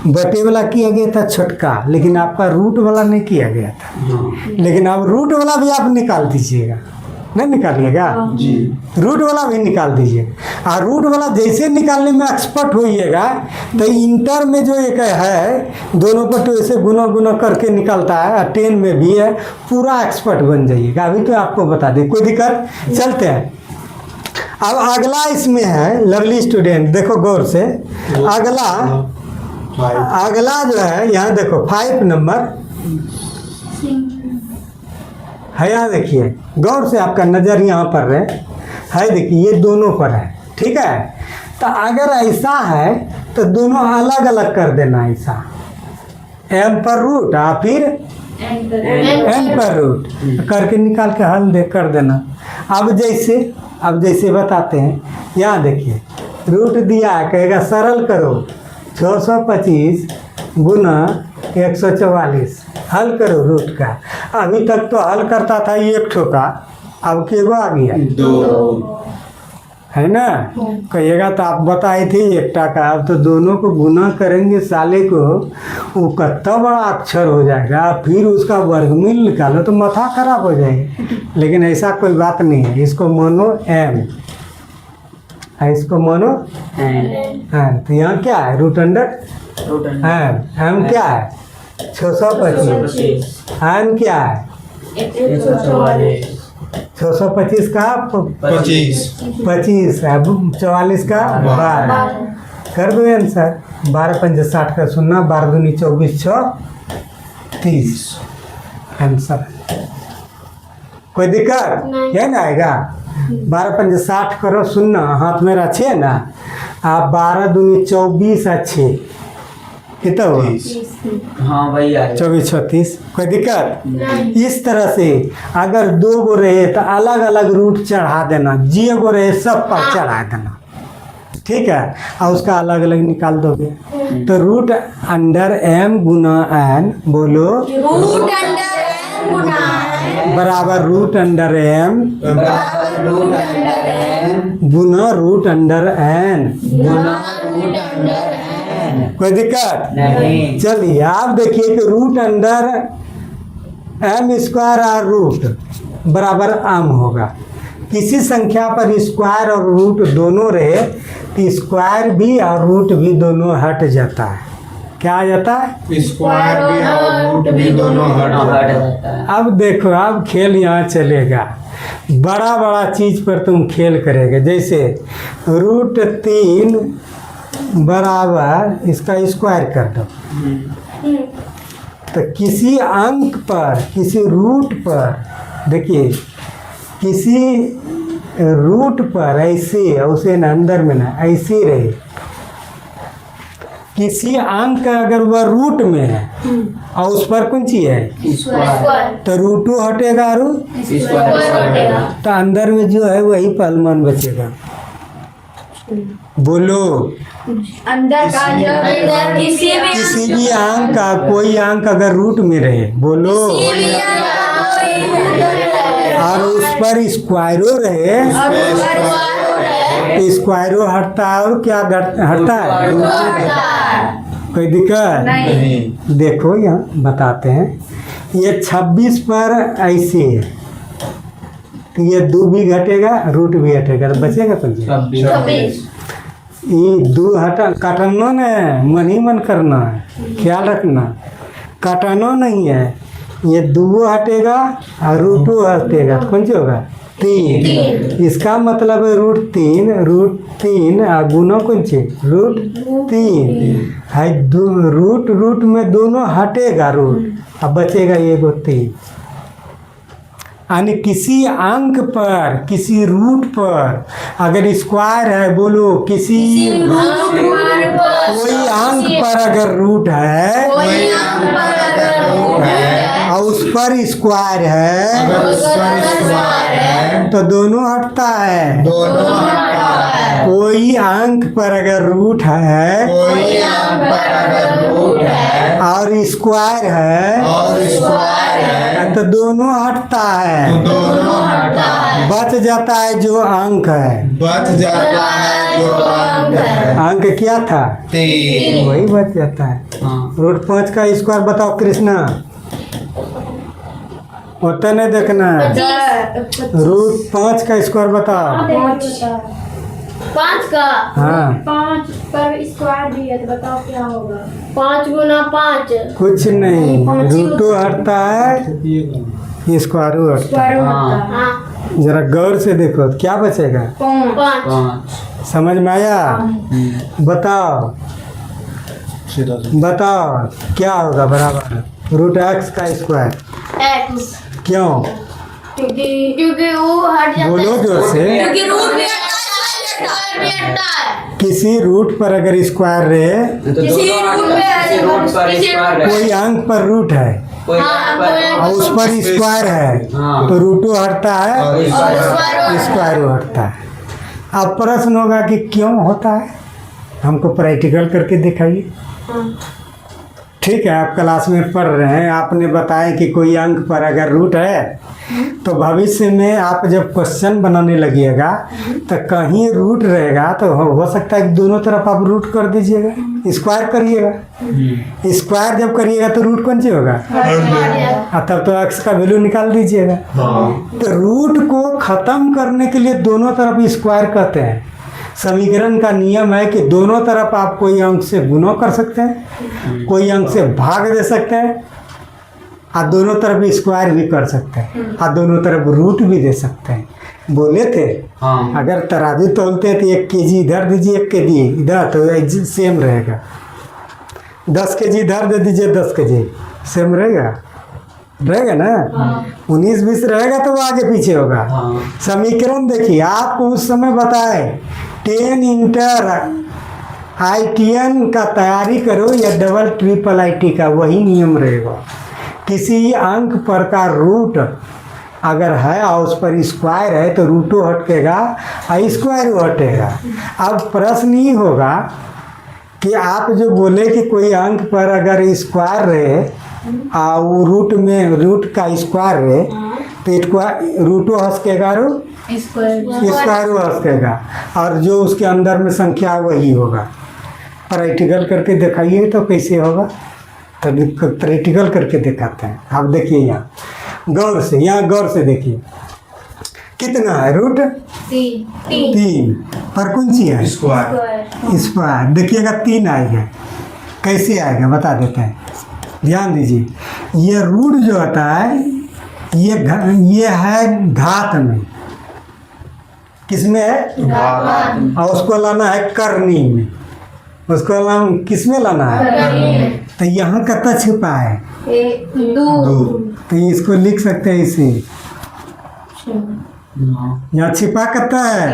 बटे वाला किया गया था छोटका, लेकिन आपका रूट वाला नहीं किया गया था। लेकिन अब रूट वाला भी आप निकाल दीजिएगा, नहीं निकालिएगा? जी। रूट वाला भी निकाल दीजिएगा। और रूट वाला जैसे निकालने में एक्सपर्ट होइएगा तो इंटर में जो एक है दोनों पर तो ऐसे गुना गुना करके निकलता है, और 10 में भी है, पूरा एक्सपर्ट बन जाइएगा। अभी तो आपको बता दें, कोई दिक्कत? चलते हैं। अब अगला इसमें है लवली स्टूडेंट, देखो गौर से। अगला जो है यहाँ देखो 5 नंबर है, यहाँ देखिए गौर से, आपका नज़र यहाँ पर है देखिए ये दोनों पर है। ठीक है, तो अगर ऐसा है तो दोनों अलग अलग कर देना, ऐसा m पर रूट और फिर n पर रूट करके निकाल के हल दे कर देना। अब जैसे बताते हैं, यहाँ देखिए रूट दिया है, कहेगा सरल करो 625 गुना 144, हल करो रूट का। अभी तक तो हल करता था एक ठो का, अब केगो आ गया 2 है ना? कहिएगा तो आप बताए थे एकटा का, अब तो दोनों को गुना करेंगे साले को, वो कितना बड़ा अक्षर हो जाएगा, फिर उसका वर्गमूल निकालो तो माथा खराब हो जाएगी। लेकिन ऐसा कोई बात नहीं है, इसको मानो m, इसको मानो n। तो यहाँ क्या है? रूट अंडर m क्या है? 625। n क्या है? 625 का 25 है, 44 का 12 कर दो आंसर। 12 5 60 का 0, 12 दूनी 24 6 30 आंसर। कोई दिक्कत है ना? आएगा 12 5 60 करो 0, हाथ में रखे ना आप, 12 दूनी 24 अच्छे कितना हुआ? हाँ भाई 24 36। कोई दिक्कत? नहीं। इस तरह से अगर 2 गो रहे तो अलग अलग रूट चढ़ा देना, जे गो रहे सब पर चढ़ा देना। ठीक है, और उसका अलग अलग निकाल दोगे तो रूट अंडर m गुना n, बोलो रूट अंडर n गुना n बराबर रूट अंडर m बराबर रूट अंडर n गुना रूट अंडर n। गुना रूट अंडर n। कोई दिक्कत नहीं। चलिए आप देखिए कि रूट अंडर m स्क्वायर और रूट बराबर m होगा। किसी संख्या पर स्क्वायर और रूट दोनों रहे तो स्क्वायर भी और रूट भी दोनों हट जाता है। क्या आ जाता है? स्क्वायर भी और रूट भी दोनों हट जाता है। अब देखो, अब खेल यहाँ चलेगा, बड़ा बड़ा चीज़ पर तुम खेल करेंगे। जैसे रूट 3 बराबर इसका स्क्वायर कर दो, तो किसी अंक पर, किसी रूट पर, देखिए किसी रूट पर ऐसे उसे न अंदर में ना ऐसे रहे किसी अंक अगर वह रूट में है और उस पर कौन सी है स्क्वायर तो रूटो हटेगा और स्क्वायर तो अंदर में जो है वही पहलमान बचेगा। बोलो अंदर का अंदर किसी भी अंक का कोई अंक अगर रूट में रहे, बोलो, और उस पर स्क्वायरो रहे तो स्क्वायरो हटता है और क्या हटता है? कोई दिक्कत नहीं। देखो यहाँ बताते हैं, ये 26 पर ऐसे है तो ये 2 भी घटेगा रूट भी हटेगा तो बचेगा कुछ। 26 ये 2 हटा काटना न मन ही मन करना है, ख्याल रखना, काटना नहीं है। ये 2 हटेगा और रूटो हटेगा, कौन सी होगा? 3। इसका मतलब है रूट 3 और गुना कौन सी? रूट 3 है। रूट में दोनों हटेगा रूट, अब बचेगा ये 3। यानी किसी अंक पर किसी रूट पर अगर स्क्वायर है, बोलो किसी कोई अंक पर अगर रूट है और उस पर स्क्वायर है तो दोनों हटता है। कोई अंक पर अगर रूट है और स्क्वायर है तो दोनों हटता है। बच जाता है जो अंक है। बच जाता है जो अंक है। अंक क्या था? 3। वही बच जाता है। हाँ रूट 5 का स्क्वायर बताओ कृष्णा, होता नहीं देखना है। रूट 5 का स्क्वायर बताओ। 5 का हाँ 5 पर स्क्वायर भी है तो बताओ क्या होगा? 5 गुना 5 कुछ नहीं, रूटो हटता है स्क्वायरो हटता है। हाँ जरा गौर से देखो क्या बचेगा? 5 5 समझ में आया? बताओ बताओ क्या होगा बराबर रूट x का स्क्वायर? x क्यों? क्योंकि वो हट जाता बोलो है। जोर से। क्योंकि रूट भी हटता है। किसी रूट पर अगर स्क्वायर रहे, तो किसी रूट पे किसी रूट पर किसी स्क्वायर है, कोई अंक पर रूट है कोई हाँ, अंक पर और उस पर स्क्वायर है हाँ। तो रूटो हटता है, और स्क्वायर स्क्वायरो हटता है। अब प्रश्न होगा कि क्यों होता है, हमको प्रैक्टिकल करके दिखाइए। ठीक है, आप क्लास में पढ़ रहे हैं, आपने बताया कि कोई अंक पर अगर रूट है तो भविष्य में आप जब क्वेश्चन बनाने लगिएगा तो कहीं रूट रहेगा तो हो सकता है कि दोनों तरफ आप रूट कर दीजिएगा, स्क्वायर करिएगा। स्क्वायर जब करिएगा तो रूट कौन सी होगा? तब तो एक्स का वैल्यू निकाल दीजिएगा। तो रूट को ख़त्म करने के लिए दोनों तरफ स्क्वायर कहते हैं। समीकरण का नियम है कि दोनों तरफ आप कोई अंक से गुणा कर सकते हैं, कोई अंक से भाग दे सकते हैं, और दोनों तरफ स्क्वायर भी कर सकते हैं, और दोनों तरफ रूट भी दे सकते हैं। बोले थे हाँ। अगर तराजू तोलते हैं तो 1 kg इधर दीजिए 1 kg इधर, तो सेम रहेगा। 10 kg इधर दे दीजिए 10 kg, सेम रहेगा ना। 19-20 रहेगा तो वो आगे पीछे होगा। हाँ। समीकरण देखिए, आपको उस समय बताए 10 इंटर ITN का तैयारी करो या डबल ट्रिपल IT का, वही नियम रहेगा। किसी अंक पर का रूट अगर है और उस पर स्क्वायर है तो रूटो हटेगा और स्क्वायरो हटेगा। अब प्रश्न ये होगा कि आप जो बोले कि कोई अंक पर अगर स्क्वायर रहे और वो रूट का स्क्वायर रहे तो रूटो हंसकेगा स्क्वायरो हंसकेगा, और जो उसके अंदर में संख्या वही होगा। प्रैक्टिकल करके दिखाइए तो कैसे होगा, तभी प्रैक्टिकल करके दिखाते हैं। आप देखिए यहाँ गौर से देखिए कितना है रूट 3 पर कौन सी है? स्क्वायर। देखिएगा 3 आएगा, कैसे आएगा बता देते हैं, ध्यान दीजिए। ये रूट जो होता है ये है घात में, किसमें है? और उसको लाना है करनी में, उसको किस में लाना है? तो यहाँ कितना छिपा है? 2 तो इसको लिख सकते हैं इसे, यहाँ छिपा कितना है?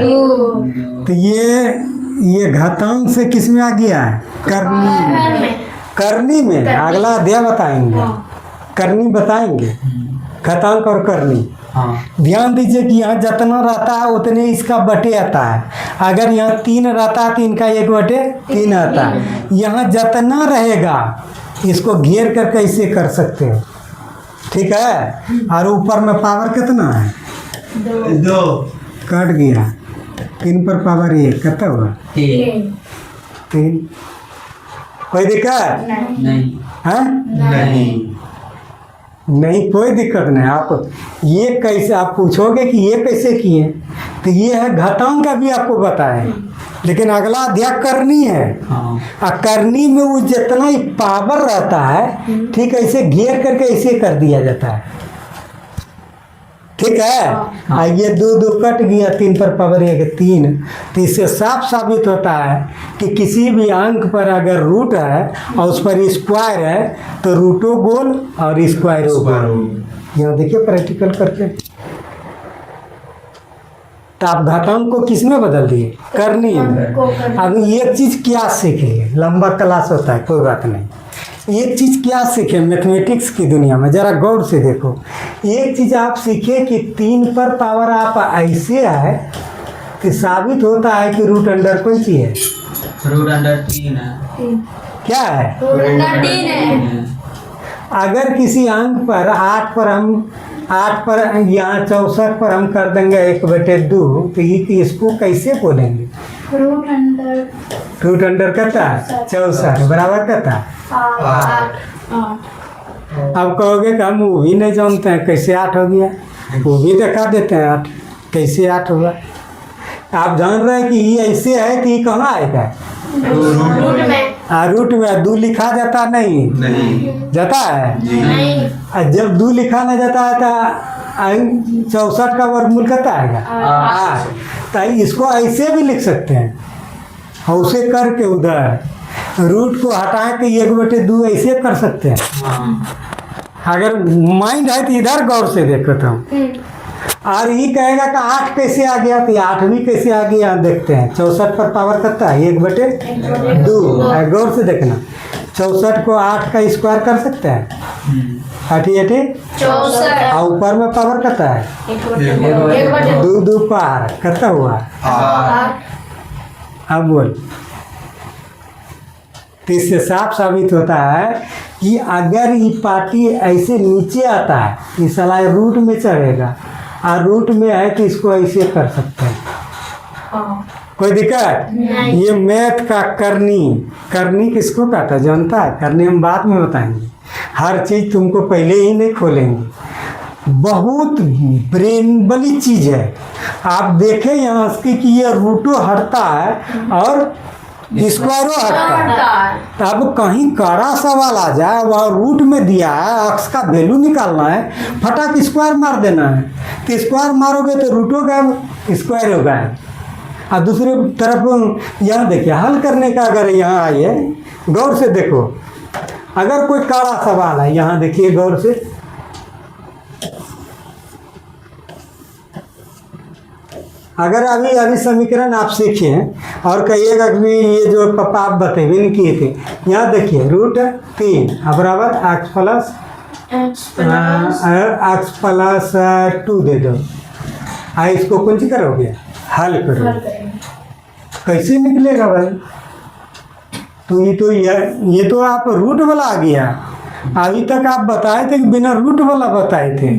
तो ये ये घातांक से किस में आ गया है? करनी में। करनी में अगला अध्याय बताएंगे, करनी बताएंगे, घातांक और करनी। हाँ ध्यान दीजिए कि यहाँ जितना रहता है उतने इसका बटे आता है। अगर यहाँ 3 रहता है तो इनका 1/3 आता है। यहाँ जितना रहेगा इसको घेर कर कैसे कर सकते हो, ठीक है। और ऊपर में पावर कितना है? 2 कट गया, 3 पर पावर 1 कितना हुआ? 3। कोई दिक्कत नहीं है? नहीं नहीं, कोई दिक्कत नहीं। आप ये कैसे, आप पूछोगे कि ये कैसे किए, तो ये है घातांक का भी आपको बताए, लेकिन अगला अध्याय करनी है। हाँ और करनी में वो जितना ही पावर रहता है, ठीक है, ऐसे घेर करके ऐसे कर दिया जाता है, ठीक है। और ये 2 कट गया, 3 पर पावर 1 3। तो इससे साफ साबित होता है कि किसी भी अंक पर अगर रूट है और उस पर स्क्वायर है तो रूटो गोल और स्क्वायरो गोल। यहाँ देखिए प्रैक्टिकल करके, तो आप घातांक को किस में बदल दिए? करनी में। अब एक चीज़ क्या सीखे, लंबा क्लास होता है, कोई बात नहीं। एक चीज़ क्या सीखे मैथमेटिक्स की दुनिया में, ज़रा गौर से देखो। एक चीज़ आप सीखे कि 3 पर पावर आप ऐसे है कि साबित होता है कि रूट अंडर कौन सी है? √3 है। क्या है? √3 है। अगर किसी अंक पर 8 पर हम 8 पर यहाँ 64 पर हम कर देंगे 1/2, तो ये इसको कैसे बोलेंगे? रूट अंडर कहता है 64 बराबर कहता है 8। अब कहोगे कि हम वो भी नहीं जानते हैं कैसे 8 हो गया, वो भी दिखा देते हैं 8 कैसे 8 हुआ। आप जान रहे हैं कि ये ऐसे है कि ये कहाँ आएगा? रूट में 2 लिखा जाता नहीं जाता है। नहीं। और जब 2 लिखा नहीं जाता है तो 64 का वर्गमूल कहता आएगा 8। तो इसको ऐसे भी लिख सकते हैं, उसे करके उधर रूट को हटा के 1/2 ऐसे कर सकते हैं। अगर माइंड है तो इधर गौर से देखो तो। और ये कहेगा कि 8 कैसे आ गया, तो 8 भी कैसे आ गया देखते हैं। 64 पर पावर करता है 1/2। गौर से देखना, 64 को 8 का स्क्वायर कर सकते हैं, 8 64 और ऊपर में पावर करता है 2 पार करता हुआ। अब बोल, तो इससे साफ साबित होता है कि अगर ये पार्टी ऐसे नीचे आता है, ये साला रूट में चढ़ेगा, और रूट में है तो इसको ऐसे कर सकते हैं, कोई दिक्कत? ये मैथ का करनी किसको कहता है जानता है? करनी हम बाद में बताएंगे, हर चीज़ तुमको पहले ही नहीं खोलेंगे। बहुत ब्रेन वाली चीज़ है। आप देखें यहाँ से कि ये रूटो हटता है और स्क्वायरो हटता है। तो अब कहीं कड़ा सवाल आ जाए, वह रूट में दिया है, अक्स का वैल्यू निकालना है, फटाक स्क्वायर मार देना है, तो स्क्वायर मारोगे तो रूट होगा, स्क्वायर होगा। और दूसरी तरफ यहाँ देखिए, हल करने का अगर यहाँ आइए, गौर से देखो, अगर कोई कड़ा सवाल है, यहाँ देखिए गौर से, अगर अभी समीकरण आप सीखे और कहिएगा कि ये जो पापा आप बतेबे नहीं किए थे, यहाँ देखिए √3 बराबर x प्लस 2 दे दो। इसको कुछ करोगे, हल करो, कैसे निकलेगा भाई? तो ये तो आप रूट वाला आ गया। अभी तक आप बताए थे कि बिना रूट वाला बताए थे,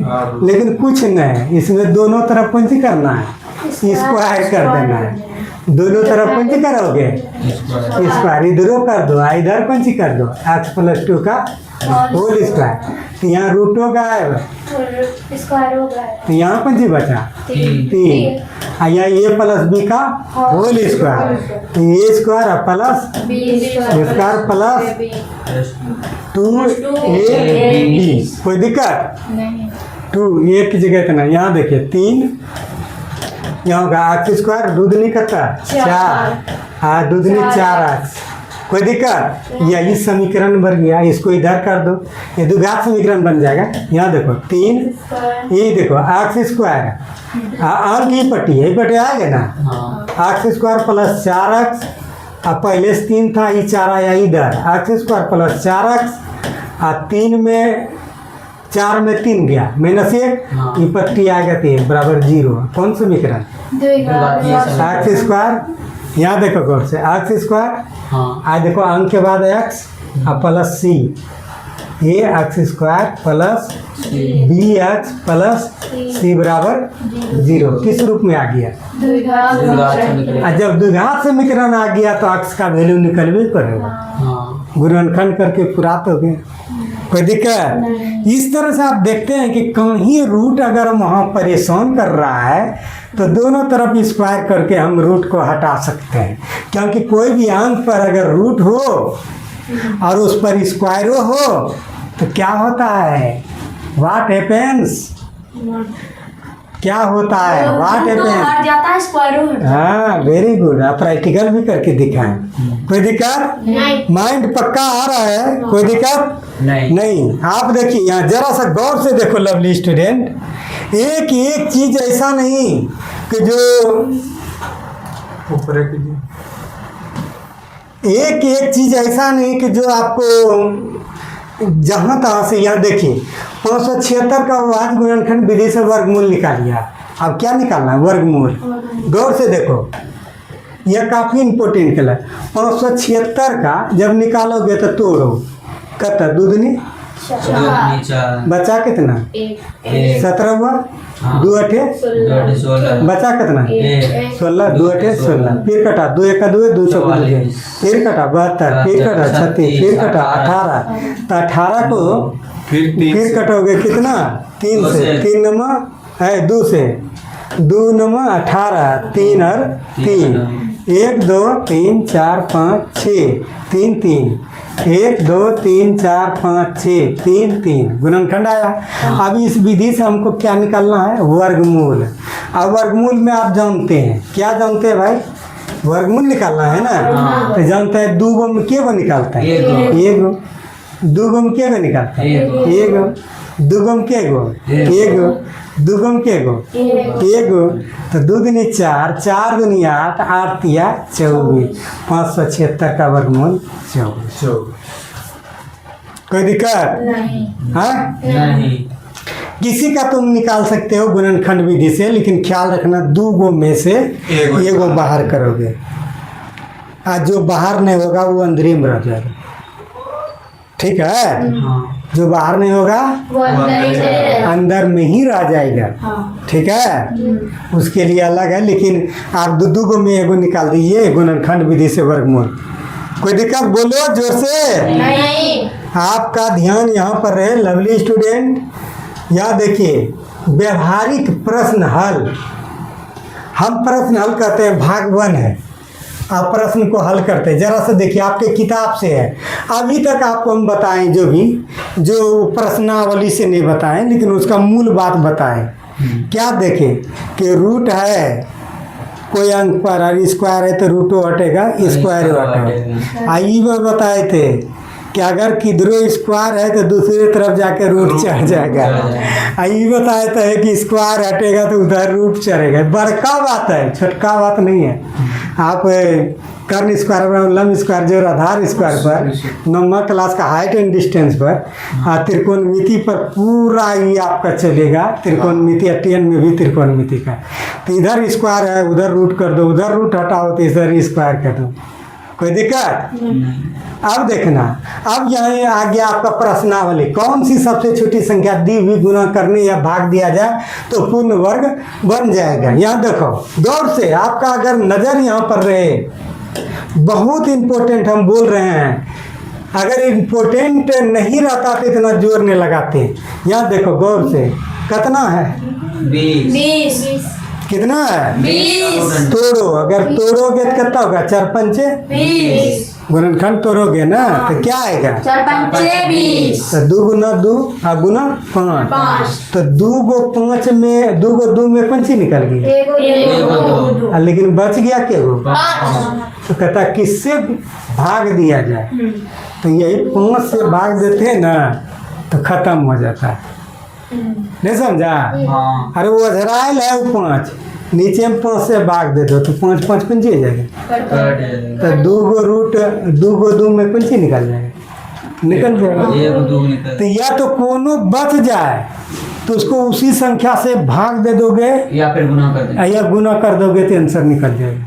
लेकिन कुछ नहीं, इसमें दोनों तरफ पंची करना है, स्क्वायर कर देना है। दोनों तरफ पंची करोगे, स्क्वायर इधरों कर दो, इधर पंची कर दो, x प्लस 2 का होल स्क्वायर। तो यहाँ रूट होगा, तो यहाँ पंची बचा 3, यहाँ a प्लस b का होल स्क्वायर, तो a square plus square plus 2ab। कोई दिक्कत? 2 एक की जगह इतना, यहाँ देखिए 3, यहाँ होगा x स्क्वायर, दूध नहीं करता 4, दूध नहीं 4x, कोई दिक्कत? यही समीकरण बन गया, इसको इधर कर दो, ये द्विघात समीकरण बन जाएगा। यहाँ देखो 3, ये देखो एक्स स्क्वायर अंक ही पट्टी है, पट्टी आएगा ना, एक्स स्क्वायर प्लस 4x, अब पहले से 3 था, ये 4 आया इधर, एक्स स्क्वायर प्लस 4x और 3 में 4 में 3 गया माइनस 1, ये पट्टी आएगा 3 बराबर 0। कौन समीकरण? एक्स स्क्वायर, यहाँ देखो गौर से, एक्स स्क्वायर आज देखो अंक के बाद एक्स और प्लस सी, ये x square plus b x plus c बराबर 0। किस रूप में आ गया? और जब द्विघात समीकरण आ गया तो एक्स का वैल्यू निकलवे पड़ेगा, गुणनखंड करके पूरा तो गया। कोई दिक्कत? इस तरह से आप देखते हैं कि कहीं रूट अगर वहाँ परेशान कर रहा है तो दोनों तरफ स्क्वायर करके हम रूट को हटा सकते हैं, क्योंकि कोई भी अंक पर अगर रूट हो और उस पर स्क्वायरो हो तो क्या होता है? What happens? क्या होता है? What happens? जाता है स्क्वायर रूट। हाँ, वेरी गुड। आप प्रैक्टिकल भी करके दिखाएं। कोई दिक्कत? माइंड पक्का आ रहा है? कोई दिक्कत नहीं। आप देखिए यहाँ जरा सा गौर से देखो लवली स्टूडेंट, एक एक चीज ऐसा नहीं कि जो ऊपर एक एक चीज ऐसा नहीं कि जो आपको जहाँ तहाँ से, यहाँ देखिए 576 का वाद गुणनखंड विधि से वर्गमूल निकालिया। अब क्या निकालना है? वर्गमूल। गौर से देखो, यह काफ़ी इम्पोर्टेंट है। 576 का जब निकालोगे तो तोड़ो, कत दूधनी बचा कितना? 17 हुआ, 2 अठे बचा कितना? 16, 2 अठे 16, फिर कटा 2 1 2 2 चौका 2, फिर कटा 72, फिर कटा 36, फिर कटा 18। तो 18 को फिर कटोगे कितना? 3 से, 3 नंबर है 2 से, 2 नंबर 18, 3 और 3, 1 2 3 4 5 6, 3 3, 1 2 3 4 5 6, 3 3 गुणनखंड आया। अब इस विधि से हमको क्या निकालना है? वर्गमूल। अब वर्गमूल में आप जानते हैं, क्या जानते हैं भाई? वर्गमूल निकालना है ना, तो जानते हैं 2 गो में क्या निकालता है? 1 गो। 2 गो में क्या निकालता है? 1 गो। 2 गो में क्या गो? 1 गो। 2 गो में क्या गो? 1 गो। तो 2 दूनी 4, 4 दूनी 8, 8 तिया 24, 576 का वर्गमूल 24। कोई दिक्कत? हाँ नहीं। किसी का तुम निकाल सकते हो गुणनखंड विधि से, लेकिन ख्याल रखना 2 गो में से 1 गो बाहर करोगे, आज जो बाहर नहीं होगा वो अंदर में रह जाएगा। ठीक है? जो बाहर नहीं होगा अंदर में ही रह जाएगा। ठीक है? उसके लिए अलग है, लेकिन आप 2 गो में 1 गो निकाल दीजिए गुणनखंड विधि से वर्गमूल। कोई दिक्कत? बोलो जोर से। नहीं। आपका ध्यान यहाँ पर रहे लवली स्टूडेंट। यहाँ देखिए, व्यवहारिक प्रश्न हल, हम प्रश्न हल करते हैं, भाग 1 है। आप प्रश्न को हल करते हैं, जरा सा देखिए आपके किताब से है। अभी तक आपको हम बताएं जो प्रश्नावली से नहीं बताएं, लेकिन उसका मूल बात बताएं। क्या देखें कि रूट है कोई अंक पर और स्क्वायर है तो रूटो हटेगा, स्क्वायर हटेगा। आई में बताए थे कि अगर किधरो स्क्वायर है तो दूसरी तरफ जाके रूट चढ़ जाएगा। आई बताए थे कि स्क्वायर हटेगा तो उधर रूट चढ़ेगा। बड़का बात है, छोटका बात नहीं है। आप कर्ण स्क्वायर पर, लंब स्क्वायर, जो आधार स्क्वायर पर, नंबर क्लास का हाइट एंड डिस्टेंस पर, त्रिकोणमिति पर पूरा ही आपका चलेगा। त्रिकोणमिति 10 में भी त्रिकोणमिति का, तो इधर स्क्वायर है उधर रूट कर दो, उधर रूट हटाओ तो इधर स्क्वायर कर दो। कोई दिक्कत? अब देखना, अब यहाँ आ गया आपका प्रश्नावली। कौन सी सबसे छोटी संख्या दी हुई गुना करने या भाग दिया जाए तो पूर्ण वर्ग बन जाएगा। यहाँ देखो गौर से, आपका अगर नज़र यहाँ पर रहे, बहुत इम्पोर्टेंट हम बोल रहे हैं। अगर इम्पोर्टेंट नहीं रहता तो इतना जोर नहीं लगाते। यहाँ देखो गौर से, कितना है? 20। कितना है? 20। तोड़ो, अगर तोड़ोगे तो कितना होगा? 4 पंचे 20। गुणनखंड तोड़ोगे ना तो क्या आएगा? 4 पंचे 20। तो 2 गुना 2 और गुना 5। 5। तो 2 गो 5 में 2 गो 2 में कौन सी निकल गई? एक लेकिन बच गया क्या गो? 5। तो कहता किससे भाग दिया जाए? तो यही 5 से भाग देते हैं ना तो खत्म हो जाता है। नहीं समझा? हाँ अरे वो अधरायल है वो 5, नीचे में 5 से भाग दे दो तो 5 5 पंचे हो जाएगा। तो 2 गो रूट 2 गो 2 में पंचे निकल जाएगा, निकल जाएगा। एक दो निकल तो या तो कोनो बच जाए तो उसको उसी संख्या से भाग दे दोगे या फिर गुना कर दें। या गुना कर दोगे तो आंसर निकल जाएगा।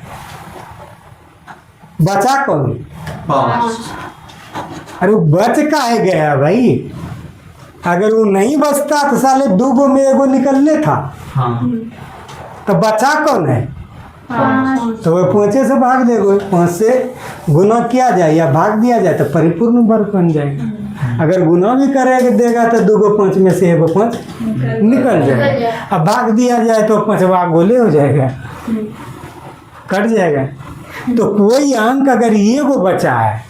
बचा कौन? 5 अरे वो बच काहे गया भाई? अगर वो नहीं बचता तो साले 2 गो में एगो निकलने था। हाँ तो बचा कौन है? तो वो 5 से भाग देगो, 5 से गुना किया जाए या भाग दिया जाए तो परिपूर्ण वर्ग बन जाएगा। अगर गुना भी करेगा देगा तो 2 गो 5 में से एगो 5 निकल जाएगा। अब भाग दिया जाए तो 5वां गोले हो जाएगा, कट जाएगा। तो कोई अंक अगर एगो बचा है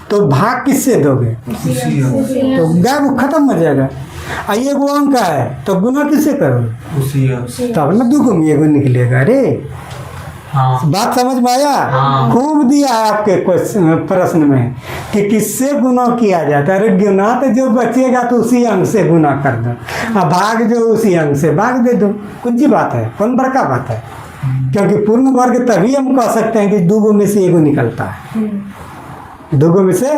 तो भाग किससे दोगे? तो गायब खत्म हो जाएगा। एगो अंक है तो गुना किससे करोगे? तब ना 2 गो में एगो निकलेगा। अरे हाँ बात समझ में आया? हाँ। खूब दिया है आपके प्रश्न में कि किससे गुना किया जाता है। अरे गुना तो जो बचेगा तो उसी अंक से गुना कर दो, अब भाग जो उसी अंक से भाग दे दो। कौन सी बात है? कौन बड़का बात है? क्योंकि पूर्ण वर्ग तभी हम कह सकते हैं कि 2 गो में से एगो निकलता है। 2 गो में से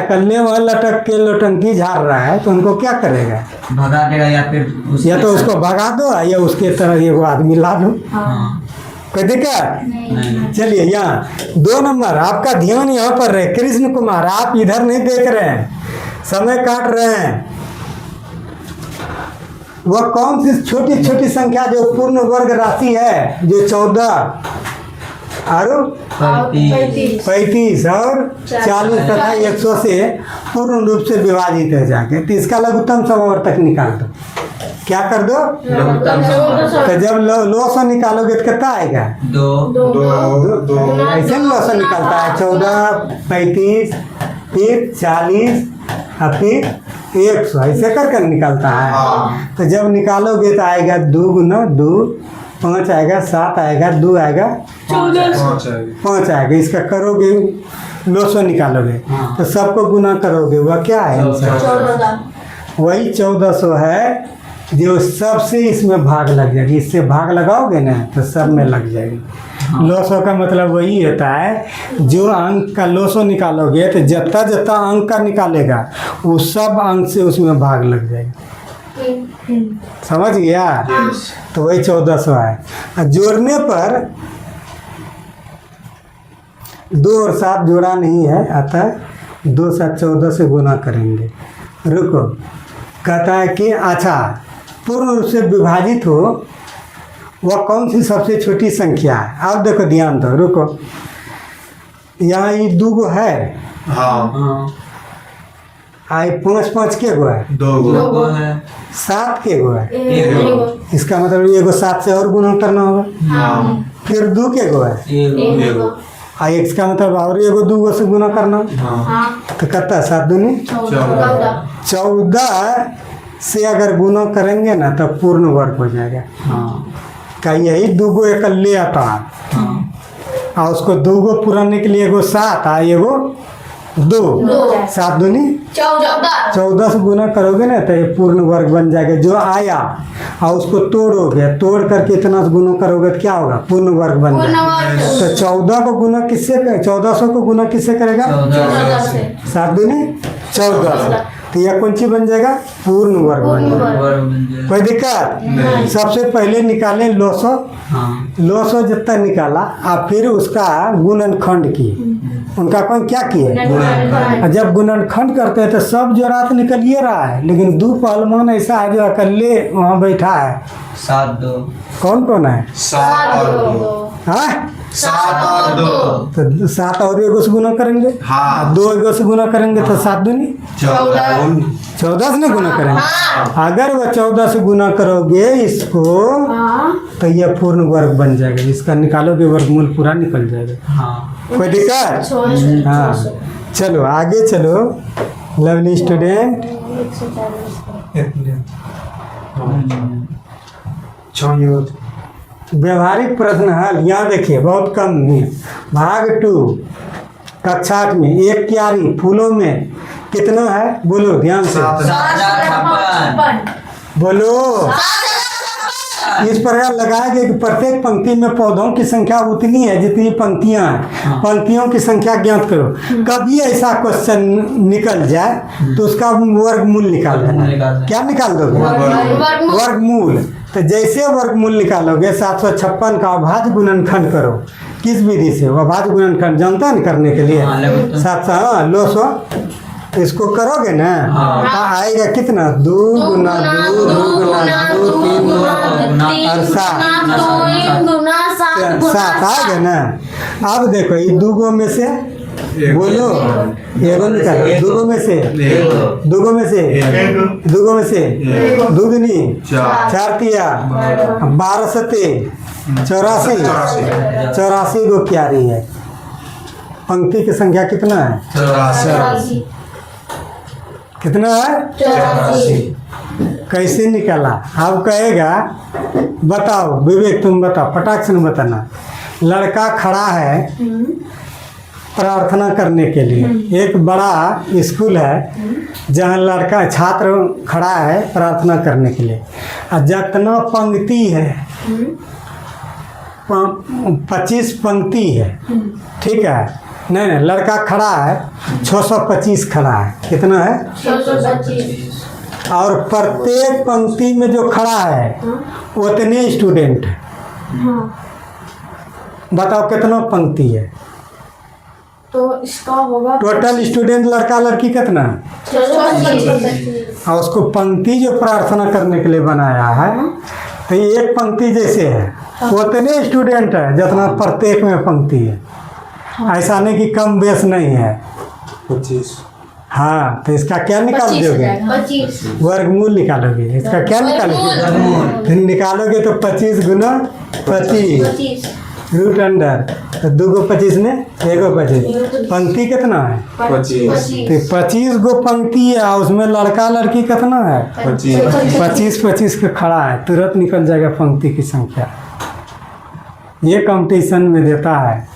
कल्ले वह लटक के लोटंकी झाड़ रहा है तो उनको क्या करेगा? भगा देगा या फिर या तो उसको भगा दो या उसके तरह एगो आदमी ला दो। हाँ कोई दिक्कत? नहीं चलिए यहाँ 2 नंबर आपका ध्यान यहाँ पर रहे। कृष्ण कुमार आप इधर नहीं देख रहे हैं, समय काट रहे हैं। वह कौन सी छोटी छोटी संख्या जो पूर्ण वर्ग राशि है जो 14 और 35 और 40 तथा 100 से पूर्ण रूप से विभाजित है जाके, तो इसका लघुत्तम समवर्तक निकाल दो। क्या कर दो? तो जब लो से निकालोगे तो कितना आएगा? 2 ऐसे लो से निकलता है 14, 35, फिर 40 और फिर 100 ऐसे कर कर निकलता है। तो जब निकालोगे तो आएगा 2 गुना 2, 5 आएगा, 7 आएगा, 2 आएगा, 5 आएगा। इसका करोगे लो से निकालोगे तो सबको गुना करोगे, वह क्या है आंसर? वही 1400 है जो सबसे इसमें भाग लग जाएगी। इससे भाग लगाओगे ना तो सब में लग जाएगी। लोसो का मतलब वही होता है जो अंक का लोसो निकालोगे तो जितना जितना अंक का निकालेगा वो सब अंक से उसमें भाग लग जाएगा। समझ गया? तो वही 1400 है। जोड़ने पर 2 और 7 जोड़ा नहीं है, अतः 2 7 14 से गुना करेंगे। रुको, कहता है कि अच्छा पूर्ण रूप से विभाजित हो वह कौन सी सबसे छोटी संख्या है? आप देखो ध्यान दो, रुको। यहाँ ये 2 गो है, आई 5 5 के गो है, 2 गो है, 7 के गो है। एगो इसका मतलब एगो 7 से और गुना करना होगा। फिर 2 के गो है, एगो इसका मतलब और एगो 2 गो से गुना करना। तो कहता है 7 दूनी 14 से अगर गुना करेंगे ना तब पूर्ण वर्ग हो जाएगा। का यही 2 गो एक ले आता है और उसको 2 गो पुराने के लिए एगो 7 आ एगो 2, 7 दूनी 14 से गुना करोगे ना तो ये पूर्ण वर्ग बन जाएगा। जो आया और उसको तोड़ोगे, तोड़ करके इतना से गुना करोगे तो क्या होगा? पूर्ण वर्ग बन जाएगा। तो 14 को गुना किससे 1400 को गुना किससे करेगा? 7 दूनी 14। तो यह कौन सी बन जाएगा? पूर्ण वर्ग बन जाएगा। कोई दिक्कत? सबसे पहले निकाले लोसो, लोसो जितना निकाला और फिर उसका गुणनखंड किए। उनका कौन क्या किए? जब गुणनखंड करते हैं तो सब जो रात निकल ये रहा है, लेकिन 2 पहलवान ऐसा है जो अकेले वहाँ बैठा है। 7 2 कौन कौन है? 7 और 2 हाँ, 7 और 2 तो 7 और 1 से गुना करेंगे। हाँ। 2 1 से गुना करेंगे तो 7 दूनी 14 से नहीं गुना करेंगे। अगर वह 14 से गुना करोगे इसको हाँ तो यह पूर्ण वर्ग बन जाएगा। इसका निकालोगे वर्गमूल पूरा निकल जाएगा। हाँ कोई दिक्कत? 640 हाँ, चलो आगे चलो। लवली स्टूडेंट, 140 व्यवहारिक प्रश्न हल यहाँ देखिए बहुत कम है। भाग 2 कक्षा 8 में एक क्यारी फूलों में कितना है? बोलो ध्यान से 7,056 बोलो। इस प्रकार लगाया गया कि प्रत्येक पंक्ति में पौधों की संख्या उतनी है जितनी पंक्तियां हैं। पंक्तियों की संख्या ज्ञात करो। कभी ऐसा क्वेश्चन निकल जाए तो उसका वर्गमूल निकाल देना। क्या निकाल दोगे? वर्गमूल। तो जैसे वर्गमूल निकालोगे 756 का अभाज्य गुणनखंड करो। किस विधि से? अभाज्य गुणनखंड जानता है ना करने के लिए? 700 लो 100 इसको करोगे ना तो आएगा कितना? 2 गुना 2 गुना 2 3 गुना और 7 आएगा ना। अब देखो ये 2 गो में से बोलो एगो निकालो। 2 गो में से 2 गो में से 2 गो में से 2 दूनी 4 तिया 12 सते 84 गो क्यारी है। पंक्ति की संख्या कितना है? 84 कितना है? 84 कैसे निकाला? अब कहेगा बताओ विवेक, तुम बताओ, फटाक से बताना। लड़का खड़ा है प्रार्थना करने के लिए। एक बड़ा स्कूल है जहाँ लड़का छात्र खड़ा है प्रार्थना करने के लिए। और जितना पंक्ति है 25 पंक्ति है, ठीक है? नहीं लड़का खड़ा है 625 खड़ा है। कितना है? 625 और प्रत्येक पंक्ति में जो खड़ा है उतने स्टूडेंट है। बताओ कितना पंक्ति है? तो इसका होगा टोटल स्टूडेंट लड़का लड़की कितना? 625 और उसको पंक्ति जो प्रार्थना करने के लिए बनाया है तो ये एक पंक्ति जैसे है उतने स्टूडेंट है जितना प्रत्येक में पंक्ति है। ऐसा नहीं कि कम बेस नहीं है। 25 हाँ, तो इसका क्या निकाल दोगे? 25 वर्गमूल निकालोगे। इसका क्या निकालोगे? फिर निकालोगे तो 25 गुना 25 25 रूट अंडर तो 2 गो 25 में 1 गो 25। पंक्ति कितना है? 25 तो 25 गो पंक्ति है और उसमें लड़का लड़की कितना है? 25 के खड़ा है। तुरंत निकल जाएगा पंक्ति की संख्या। ये कंपटीशन में देता है।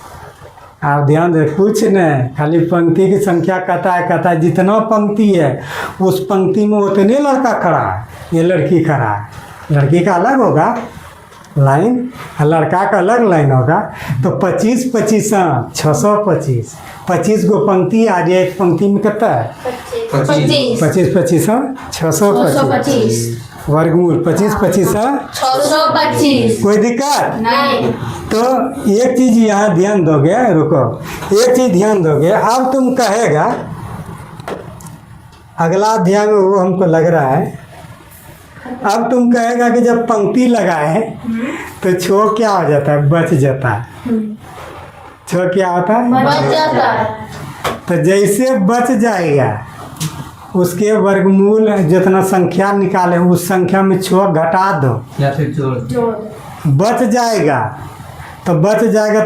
आप ध्यान दे, कुछ नहीं, खाली पंक्ति की संख्या कहता है जितना पंक्ति है उस पंक्ति में उतने लड़का खड़ा है। ये लड़की खड़ा है। लड़की का अलग होगा लाइन और लड़का का अलग लाइन होगा। तो 25 25 625 25 गो पंक्ति आ रही है। एक पंक्ति में कितना है? 25 25 25 625 वर्गमूल 25 25 625 कोई दिक्कत नहीं। तो एक चीज यहाँ ध्यान दोगे, रुको, एक चीज ध्यान दोगे। अब तुम कहेगा अगला ध्यान वो हमको लग रहा है। अब तुम कहेगा कि जब पंक्ति लगाए तो छो क्या हो जाता है? बच जाता है। छो क्या होता है? बच जाता है। तो जैसे बच जाएगा उसके वर्गमूल जितना संख्या निकाले उस संख्या में छो घटा दो या फिर जोड़ जोड़ बच जाएगा तो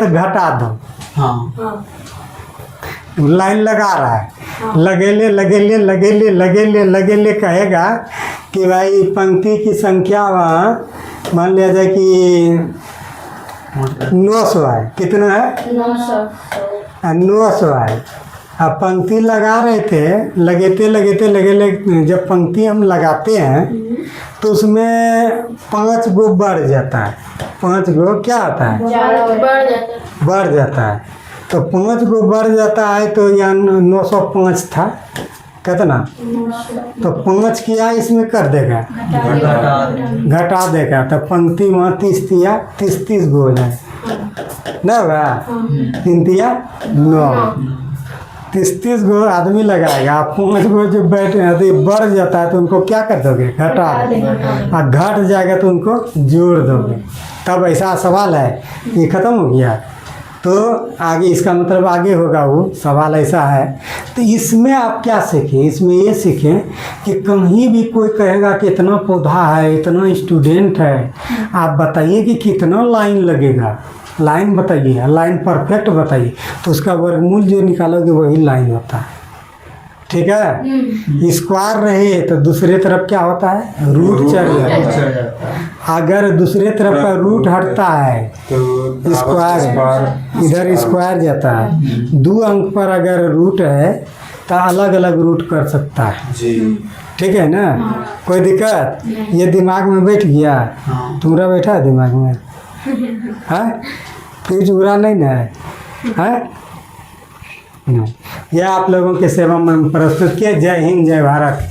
घटा दो। हाँ हाँ लाइन लगा रहा है, लगेले कहेगा कि भाई पंक्ति की संख्या वहाँ मान लिया जाए कि 900 है। कितना है? 900 है। अब पंक्ति लगा रहे थे, लगेले जब पंक्ति हम लगाते हैं तो उसमें 5 गो बढ़ जाता है। 5 गो क्या आता है? बढ़ जाता है। तो 5 गो बढ़ जाता है तो यहाँ 905 था। कितना? तो 5 किया इसमें कर देगा, घटा देगा। तो पंक्ति वहाँ 30 गो हो जाए ना बा 3 तिया 9 30 गो आदमी लगाएगा। आप 5 गो जो बैठे यदि बढ़ जाता है तो उनको क्या कर दोगे? घटा। और घट जाएगा तो उनको जोड़ दोगे। तब ऐसा सवाल है, ये ख़त्म हो गया। तो आगे इसका मतलब आगे होगा, वो सवाल ऐसा है। तो इसमें आप क्या सीखें? इसमें ये सीखें कि कहीं भी कोई कहेगा कि इतना पौधा है, इतना स्टूडेंट है, आप बताइए कि कितना लाइन लगेगा, लाइन बताइए, लाइन परफेक्ट बताइए, तो उसका वर्गमूल जो निकालोगे वही लाइन होता है। ठीक है। स्क्वायर रहे तो दूसरे तरफ क्या होता है? रूट चढ़ जाता है। अगर दूसरे तरफ का रूट हटता है तो स्क्वायर, इधर स्क्वायर जाता है। 2 अंक पर अगर रूट है तो अलग अलग रूट कर सकता है। जी ठीक है ना? कोई दिक्कत? ये दिमाग में बैठ गया? तुम्हारा बैठा है दिमाग में? है? फिर जुड़ा नहीं ना है? यह आप लोगों के सेवा में प्रस्तुत किया। जय हिंद, जय भारत।